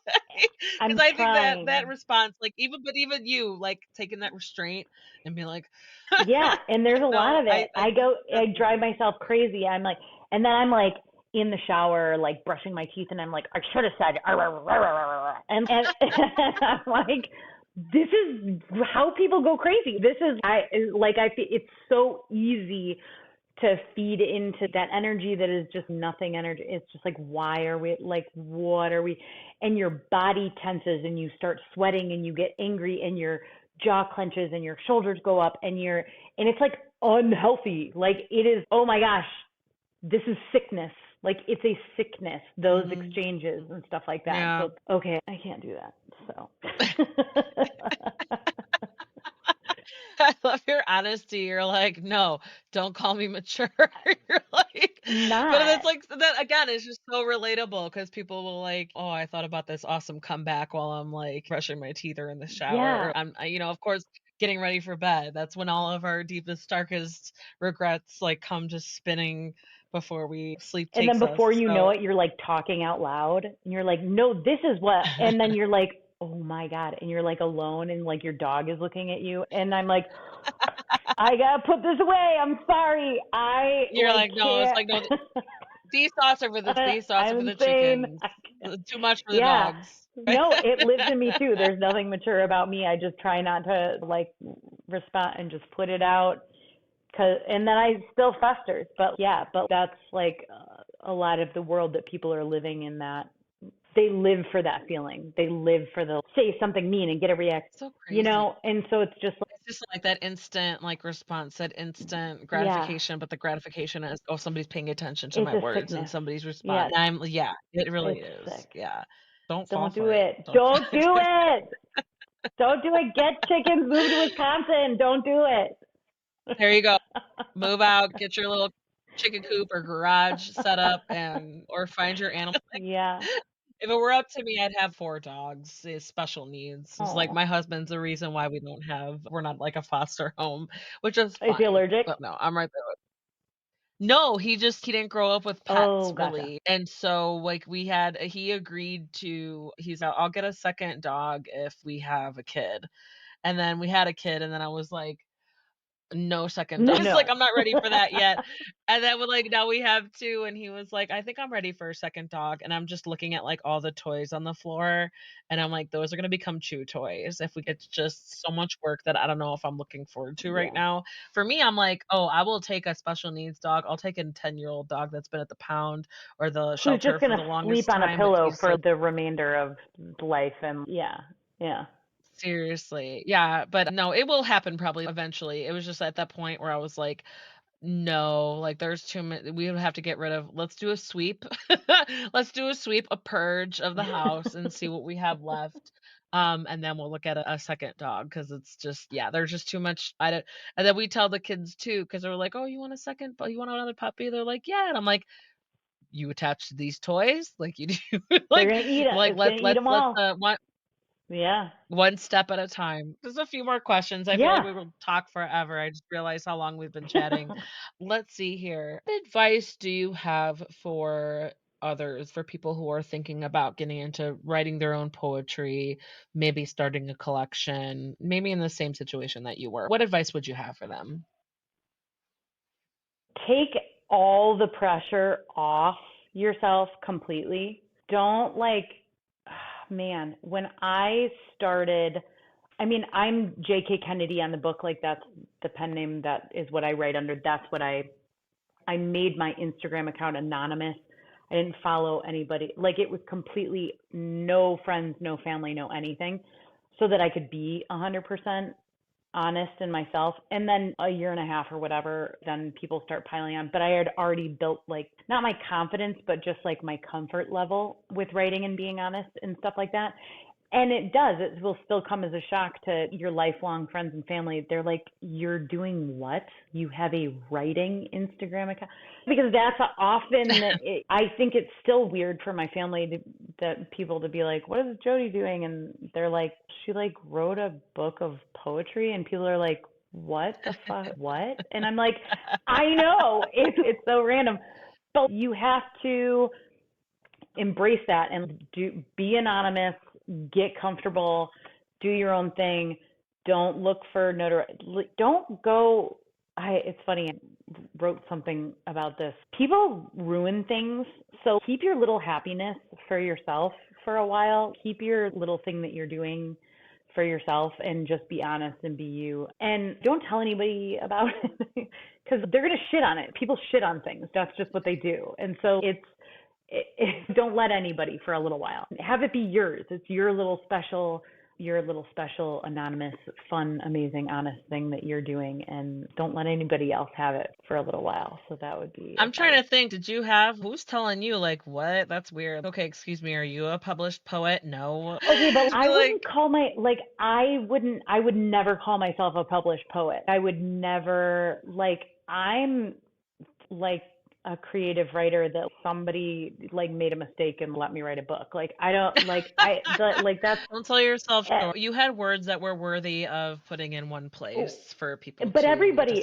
[SPEAKER 3] because
[SPEAKER 2] I'm
[SPEAKER 3] I think that
[SPEAKER 2] trying.
[SPEAKER 3] response, like even you like taking that restraint and being like,
[SPEAKER 2] Yeah, and there's a lot
[SPEAKER 3] no,
[SPEAKER 2] of it.
[SPEAKER 3] I think
[SPEAKER 2] I
[SPEAKER 3] that's
[SPEAKER 2] drive
[SPEAKER 3] nice.
[SPEAKER 2] myself crazy. I'm like, and then I'm like in the shower, like brushing my teeth, and I'm like, I should have said, "Arr, arr, arr, arr, arr," and I'm like, this is how people go crazy. This is I feel it's so easy to feed into that energy that is just nothing energy. It's just like, why are we like, what are we? And your body tenses and you start sweating and you get angry and your jaw clenches and your shoulders go up and it's like unhealthy. Like it is, oh my gosh, this is sickness. Like it's a sickness, those
[SPEAKER 3] Mhm.
[SPEAKER 2] exchanges and stuff like that.
[SPEAKER 3] Yeah.
[SPEAKER 2] So, okay, I can't do that. So,
[SPEAKER 3] I love your honesty. You're like, "No, don't call me mature." You're like, but
[SPEAKER 2] not.
[SPEAKER 3] it's like that again, it's just so relatable because people will like, "Oh, I thought about this awesome comeback while I'm like brushing my teeth or in the shower."
[SPEAKER 2] Yeah.
[SPEAKER 3] Or of course, getting ready for bed. That's when all of our deepest, darkest regrets like come just spinning before we sleep
[SPEAKER 2] And then
[SPEAKER 3] takes
[SPEAKER 2] before
[SPEAKER 3] us.
[SPEAKER 2] you know
[SPEAKER 3] So
[SPEAKER 2] it, you're like talking out loud and you're like, no, this is what, and then you're like, oh my God. And you're like alone and like your dog is looking at you. And I'm like, I gotta put this away. I'm sorry. I
[SPEAKER 3] you're
[SPEAKER 2] like
[SPEAKER 3] like, "No," it's
[SPEAKER 2] can't.
[SPEAKER 3] like, "No, these thoughts are
[SPEAKER 2] I'm
[SPEAKER 3] for the
[SPEAKER 2] insane.
[SPEAKER 3] chickens, too much for the
[SPEAKER 2] Yeah.
[SPEAKER 3] dogs."
[SPEAKER 2] No, it lives in me too. There's nothing mature about me. I just try not to like respond and just put it out. And then I still festers. But yeah, but that's like a lot of the world that people are living in that they live for that feeling. They live for the say something mean and get a reaction,
[SPEAKER 3] So crazy.
[SPEAKER 2] And so it's just like,
[SPEAKER 3] It's just like that instant, like, response, that instant
[SPEAKER 2] yeah,
[SPEAKER 3] gratification, but the gratification is, "Oh, somebody's paying attention to
[SPEAKER 2] it's
[SPEAKER 3] my
[SPEAKER 2] a
[SPEAKER 3] words and
[SPEAKER 2] sickness.
[SPEAKER 3] somebody's
[SPEAKER 2] Yeah,
[SPEAKER 3] responding." Yeah, it really
[SPEAKER 2] it's
[SPEAKER 3] is.
[SPEAKER 2] sick.
[SPEAKER 3] Yeah. Don't fall
[SPEAKER 2] Don't do
[SPEAKER 3] for it.
[SPEAKER 2] it.
[SPEAKER 3] Don't fall
[SPEAKER 2] Don't do it. Don't do it. Get chickens. Move to Wisconsin. Don't do it.
[SPEAKER 3] There you go. Move out, get your little chicken coop or garage set up or find your animal.
[SPEAKER 2] Yeah.
[SPEAKER 3] If it were up to me, I'd have 4 dogs, special needs. It's like
[SPEAKER 2] Oh,
[SPEAKER 3] my husband's the reason why we're not like a foster home, which is
[SPEAKER 2] is he
[SPEAKER 3] fine.
[SPEAKER 2] allergic?
[SPEAKER 3] But no, I'm right there. No, he didn't grow up with
[SPEAKER 2] Oh,
[SPEAKER 3] pets
[SPEAKER 2] gotcha.
[SPEAKER 3] really, and so, like, he agreed to "I'll get a second dog if we have a kid," and then we had a kid, and then I was like, "No second dog." It's
[SPEAKER 2] No.
[SPEAKER 3] like, "I'm not ready for that yet," and then we're like, "Now we have 2," and he was like, "I think I'm ready for a second dog," and I'm just looking at, like, all the toys on the floor, and I'm like, "Those are gonna become chew toys if we it's just so much work that I don't know if I'm looking forward to right
[SPEAKER 2] Yeah.
[SPEAKER 3] now." For me, I'm like, "Oh, I will take a special needs dog. I'll take a 10-year-old dog that's been at the pound or the
[SPEAKER 2] Who's just
[SPEAKER 3] shelter for
[SPEAKER 2] gonna
[SPEAKER 3] the
[SPEAKER 2] sleep
[SPEAKER 3] longest
[SPEAKER 2] on a
[SPEAKER 3] time," but
[SPEAKER 2] pillow
[SPEAKER 3] he's
[SPEAKER 2] for
[SPEAKER 3] like
[SPEAKER 2] the remainder of life and yeah. Yeah.
[SPEAKER 3] seriously. Yeah, but no, it will happen probably eventually. It was just at that point where I was like, no, like, there's too many we would have to get rid of let's do a sweep. Let's do a sweep, a purge of the house and see what we have left. And then we'll look at a second dog because it's just yeah, there's just too much I don't and then we tell the kids too because 'cause they're like, "Oh, you want a second you want another puppy?" They're like, "Yeah." And I'm like, "You attached to these toys? Like, you do
[SPEAKER 2] They're gonna eat it. It's gonna eat them
[SPEAKER 3] let's,
[SPEAKER 2] all. Yeah.
[SPEAKER 3] one step at a time." Just a few more questions. I feel like
[SPEAKER 2] Yeah.
[SPEAKER 3] we will talk forever. I just realized how long we've been chatting. Let's see here. What advice do you have for others, for people who are thinking about getting into writing their own poetry, maybe starting a collection, maybe in the same situation that you were? What advice would you have for them?
[SPEAKER 2] Take all the pressure off yourself completely. Don't like, man, when I started I mean, I'm J.K. Kennedy on the book. Like that's the pen name. That is what I write under. That's what I made my Instagram account anonymous. I didn't follow anybody. Like it was completely no friends, no family, no anything, so that I could be 100% honest in myself. And then a year and a half or whatever, then people start piling on. But I had already built like not my confidence, but just like my comfort level with writing and being honest and stuff like that. And it does. It will still come as a shock to your lifelong friends and family. They're like, "You're doing what? You have a writing Instagram account?" Because that's often, I think it's still weird for my family that people to be like, "What is Jody doing?" And they're like, "She like wrote a book of poetry," and people are like, "What the fuck? What?" And I'm like, "I know it's so random, but you have to embrace that and be anonymous, get comfortable, do your own thing. Don't look for notoriety. Don't go. It's funny. I wrote something about this. People ruin things, so keep your little happiness for yourself for a while. Keep your little thing that you're doing for yourself, and just be honest and be you. And don't tell anybody about it because they're gonna shit on it. People shit on things. That's just what they do. And so don't let anybody for a little while. Have it be yours. It's your little special, anonymous, fun, amazing, honest thing that you're doing, and don't let anybody else have it for a little while. So that would be
[SPEAKER 3] I'm trying
[SPEAKER 2] advice.
[SPEAKER 3] to think, who's telling you like what? That's weird. Okay, excuse me, are you a published poet? No.
[SPEAKER 2] Okay, but
[SPEAKER 3] Just
[SPEAKER 2] I
[SPEAKER 3] be
[SPEAKER 2] wouldn't
[SPEAKER 3] like,
[SPEAKER 2] call I would never call myself a published poet. I would never, like, I'm like a creative writer that somebody like made a mistake and let me write a book. Like I don't like like that's
[SPEAKER 3] don't sell yourself
[SPEAKER 2] eh,
[SPEAKER 3] short. You had words that were worthy of putting in one place for people
[SPEAKER 2] but
[SPEAKER 3] to
[SPEAKER 2] that's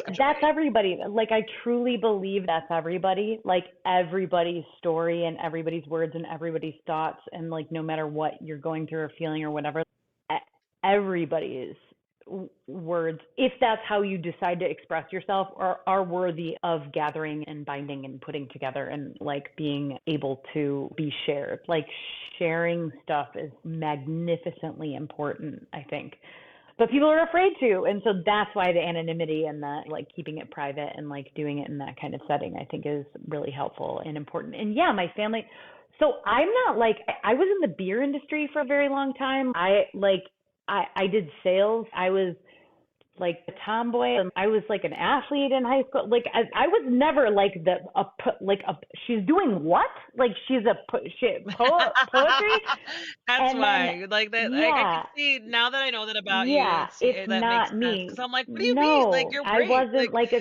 [SPEAKER 3] enjoy.
[SPEAKER 2] everybody. Like I truly believe that's everybody. Like everybody's story and everybody's words and everybody's thoughts, and like no matter what you're going through or feeling or whatever, everybody's words, if that's how you decide to express yourself, are worthy of gathering and binding and putting together and like being able to be shared. Like sharing stuff is magnificently important, I think. But people are afraid to. And so that's why the anonymity and the like keeping it private and like doing it in that kind of setting, I think is really helpful and important. And yeah, my family. So I'm not like, I was in the beer industry for a very long time. I did sales. I was like a tomboy. I was like an athlete in high school. Like I was never like she's doing what? Like she's poetry.
[SPEAKER 3] That's
[SPEAKER 2] And then
[SPEAKER 3] why, like that. I can
[SPEAKER 2] yeah,
[SPEAKER 3] see now that I know that about you.
[SPEAKER 2] yeah, it's
[SPEAKER 3] That makes
[SPEAKER 2] not
[SPEAKER 3] sense because
[SPEAKER 2] me.
[SPEAKER 3] I'm like, what do you mean? Like
[SPEAKER 2] No,
[SPEAKER 3] you're great. Like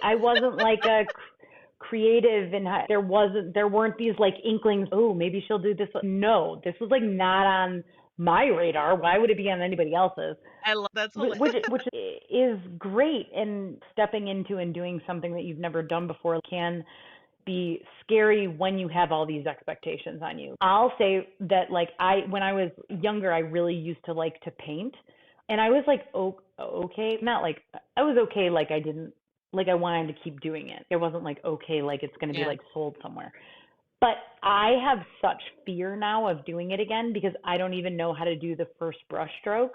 [SPEAKER 2] I wasn't like a creative, and there weren't these like inklings, oh, maybe she'll do this. No, this was like not on my radar. Why would it be on anybody else's?
[SPEAKER 3] I love that's
[SPEAKER 2] Which is great, and stepping into and doing something that you've never done before can be scary when you have all these expectations on you. I'll say that like when I was younger, I really used to like to paint, and I was like okay, not like I was okay, like I didn't like I wanted to keep doing it. It wasn't like okay, like it's going to be
[SPEAKER 3] yeah.
[SPEAKER 2] like sold somewhere. But I have such fear now of doing it again because I don't even know how to do the first brush stroke.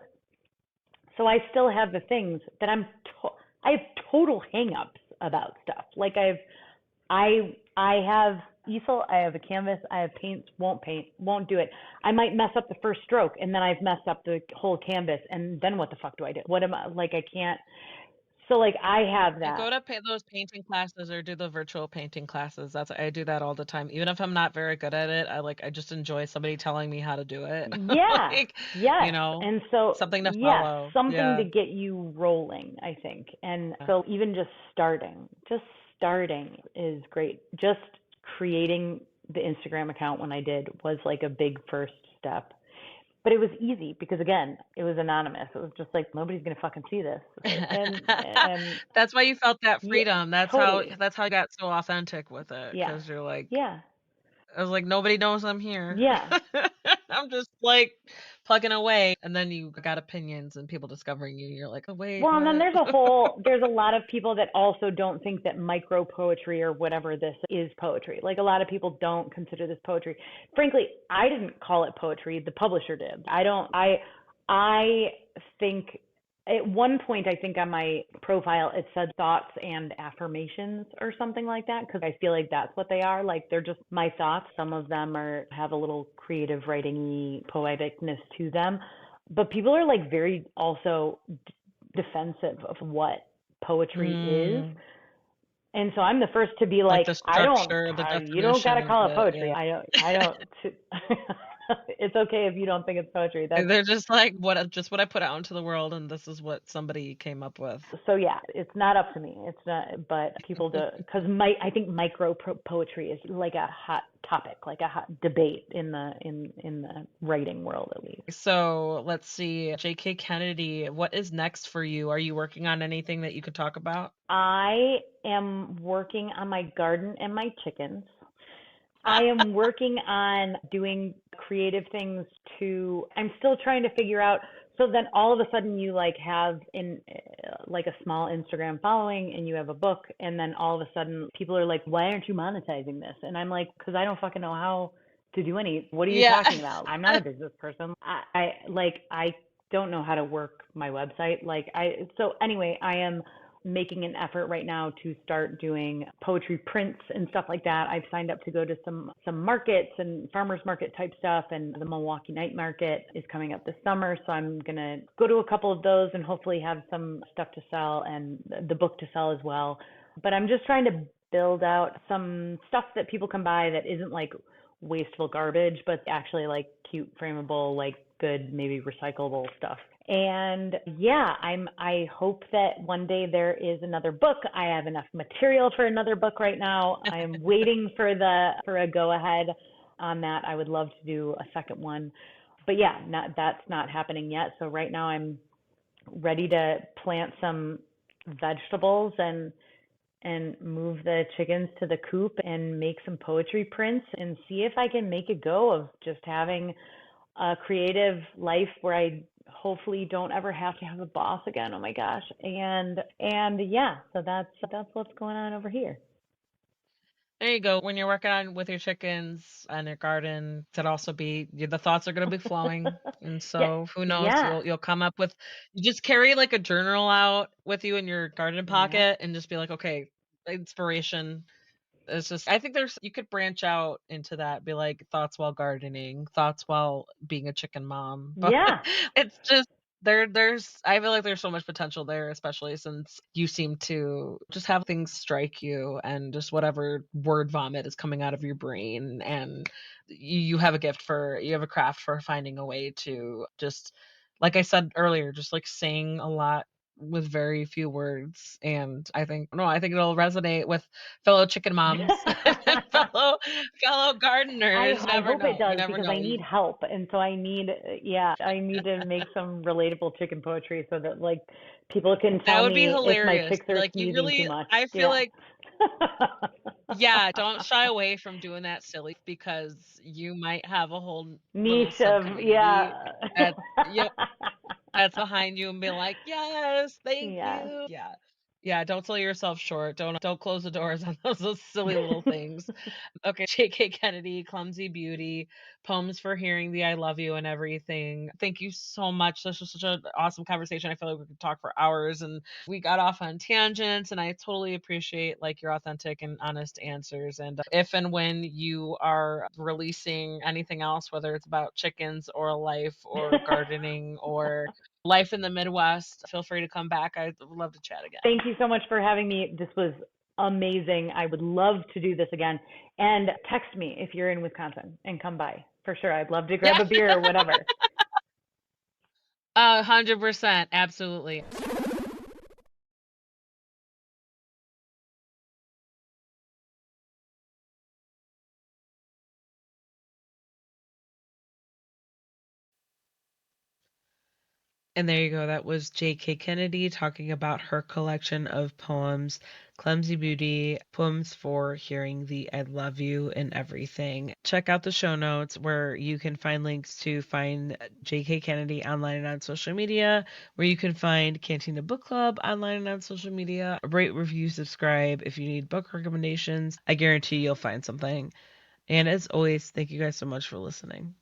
[SPEAKER 2] So I still have the things that I have total hangups about stuff. Like I have easel, I have a canvas, I have paints, won't paint, won't do it. I might mess up the first stroke and then I've messed up the whole canvas, and then what the fuck do I do? What am I like? I can't. So like I have
[SPEAKER 3] I
[SPEAKER 2] that.
[SPEAKER 3] go to those painting classes or do the virtual painting classes. I do that all the time. Even if I'm not very good at it, I just enjoy somebody telling me how to do it.
[SPEAKER 2] Yeah.
[SPEAKER 3] Like,
[SPEAKER 2] Yes. And so
[SPEAKER 3] something to
[SPEAKER 2] yes,
[SPEAKER 3] follow.
[SPEAKER 2] something to
[SPEAKER 3] Yeah.
[SPEAKER 2] get you rolling, I think. And so even just starting is great. Just creating the Instagram account when I did was like a big first step. But it was easy because again, it was anonymous. It was just like nobody's gonna fucking see this. And
[SPEAKER 3] That's why you felt that
[SPEAKER 2] yeah,
[SPEAKER 3] freedom.
[SPEAKER 2] totally.
[SPEAKER 3] That's how you got so authentic with it.
[SPEAKER 2] Yeah.
[SPEAKER 3] Because you're like,
[SPEAKER 2] Yeah.
[SPEAKER 3] I was like, nobody knows I'm here.
[SPEAKER 2] Yeah.
[SPEAKER 3] I'm just like plugging away, and then you got opinions and people discovering you. You're like, oh wait,
[SPEAKER 2] Well, and then
[SPEAKER 3] what?
[SPEAKER 2] there's a lot of people that also don't think that micro poetry or whatever this is poetry. Like a lot of people don't consider this poetry. Frankly, I didn't call it poetry. The publisher did. I don't, I think at one point, I think on my profile it said thoughts and affirmations or something like that, because I feel like that's what they are. Like they're just my thoughts. Some of them are have a little creative writing-y poeticness to them, but people are like very also defensive of what poetry is.
[SPEAKER 3] Mm,
[SPEAKER 2] And so I'm the first to be
[SPEAKER 3] like
[SPEAKER 2] like,
[SPEAKER 3] the
[SPEAKER 2] I don't,
[SPEAKER 3] structure, the
[SPEAKER 2] you don't got
[SPEAKER 3] definition
[SPEAKER 2] to
[SPEAKER 3] of
[SPEAKER 2] call it
[SPEAKER 3] it.
[SPEAKER 2] poetry.
[SPEAKER 3] Yeah.
[SPEAKER 2] I don't, it's okay if you don't think it's poetry. That's,
[SPEAKER 3] They're just like just what I put out into the world, and this is what somebody came up with.
[SPEAKER 2] so yeah, it's not up to me. It's not, but people do, because I think micro poetry is like a hot topic, like a hot debate in the writing world at least.
[SPEAKER 3] So let's see, J.K. Kennedy, what is next for you? Are you working on anything that you could talk about?
[SPEAKER 2] I am working on my garden and my chickens. I am working on doing creative things to, I'm still trying to figure out. So then all of a sudden you like have in like a small Instagram following and you have a book, and then all of a sudden people are like, why aren't you monetizing this? And I'm like, because I don't fucking know how to do any, what are you
[SPEAKER 3] Yeah.
[SPEAKER 2] talking about? I'm not a business person. I don't know how to work my website. So anyway, I am making an effort right now to start doing poetry prints and stuff like that. I've signed up to go to some markets and farmers market type stuff, and the Milwaukee Night Market is coming up this summer, so I'm going to go to a couple of those and hopefully have some stuff to sell and the book to sell as well. But I'm just trying to build out some stuff that people can buy that isn't like wasteful garbage, but actually like cute, frameable, like good, maybe recyclable stuff. And yeah, I hope that one day there is another book. I have enough material for another book right now. I'm waiting for a go ahead on that. I would love to do a second one. But yeah, that's not happening yet. So right now I'm ready to plant some vegetables and move the chickens to the coop and make some poetry prints and see if I can make a go of just having a creative life where I hopefully don't ever have to have a boss again. Oh my gosh. And yeah, so that's what's going on over here.
[SPEAKER 3] There you go. When you're working on with your chickens and your garden, could also be the thoughts are going to be flowing, and
[SPEAKER 2] Yeah.
[SPEAKER 3] so who knows?
[SPEAKER 2] Yeah.
[SPEAKER 3] You'll come up with. You just carry like a journal out with you in your garden
[SPEAKER 2] Yeah.
[SPEAKER 3] pocket, and just be like, okay, inspiration. It's just I think there's you could branch out into that, be like thoughts while gardening, thoughts while being a chicken mom. But
[SPEAKER 2] Yeah.
[SPEAKER 3] it's just there's I feel like there's so much potential there, especially since you seem to just have things strike you and just whatever word vomit is coming out of your brain, and you have a gift for you have a craft for finding a way to just like I said earlier, just like sing a lot with very few words. And I think no, I think it'll resonate with fellow chicken moms and fellow
[SPEAKER 2] I
[SPEAKER 3] gardeners. You
[SPEAKER 2] I
[SPEAKER 3] never
[SPEAKER 2] hope it
[SPEAKER 3] know. You
[SPEAKER 2] does
[SPEAKER 3] never
[SPEAKER 2] because
[SPEAKER 3] know.
[SPEAKER 2] I need help, and so I need, yeah, I need to make some relatable chicken poetry so that like people can
[SPEAKER 3] That
[SPEAKER 2] tell
[SPEAKER 3] would be
[SPEAKER 2] me if my
[SPEAKER 3] hilarious.
[SPEAKER 2] chicks
[SPEAKER 3] Be
[SPEAKER 2] are
[SPEAKER 3] like, you
[SPEAKER 2] sneezing too
[SPEAKER 3] really
[SPEAKER 2] much.
[SPEAKER 3] I feel
[SPEAKER 2] Yeah.
[SPEAKER 3] like yeah, don't shy away from doing that silly because you might have a whole little
[SPEAKER 2] Niche of,
[SPEAKER 3] sub-community
[SPEAKER 2] yeah.
[SPEAKER 3] that yep, that's behind you and be like, "Yes, thank
[SPEAKER 2] Yeah.
[SPEAKER 3] you." Yeah. Yeah, don't sell yourself short. Don't close the doors on those silly little things. Okay, J.K. Kennedy, Clumsy Beauty, Poems for Hearing the I Love You and Everything. Thank you so much. This was such an awesome conversation. I feel like we could talk for hours, and we got off on tangents, and I totally appreciate like your authentic and honest answers. And if and when you are releasing anything else, whether it's about chickens or life or gardening or life in the Midwest, feel free to come back. I'd love to chat again.
[SPEAKER 2] Thank you so much for having me. This was amazing. I would love to do this again. And text me if you're in Wisconsin and come by for sure. I'd love to grab
[SPEAKER 3] Yeah,
[SPEAKER 2] a beer or whatever.
[SPEAKER 3] 100%. Absolutely. And there you go. That was J.K. Kennedy talking about her collection of poems, Clumsy Beauty, Poems for Hearing the I Love You and Everything. Check out the show notes where you can find links to find J.K. Kennedy online and on social media, where you can find Cantina Book Club online and on social media. Rate, review, subscribe. If you need book recommendations, I guarantee you'll find something. And as always, thank you guys so much for listening.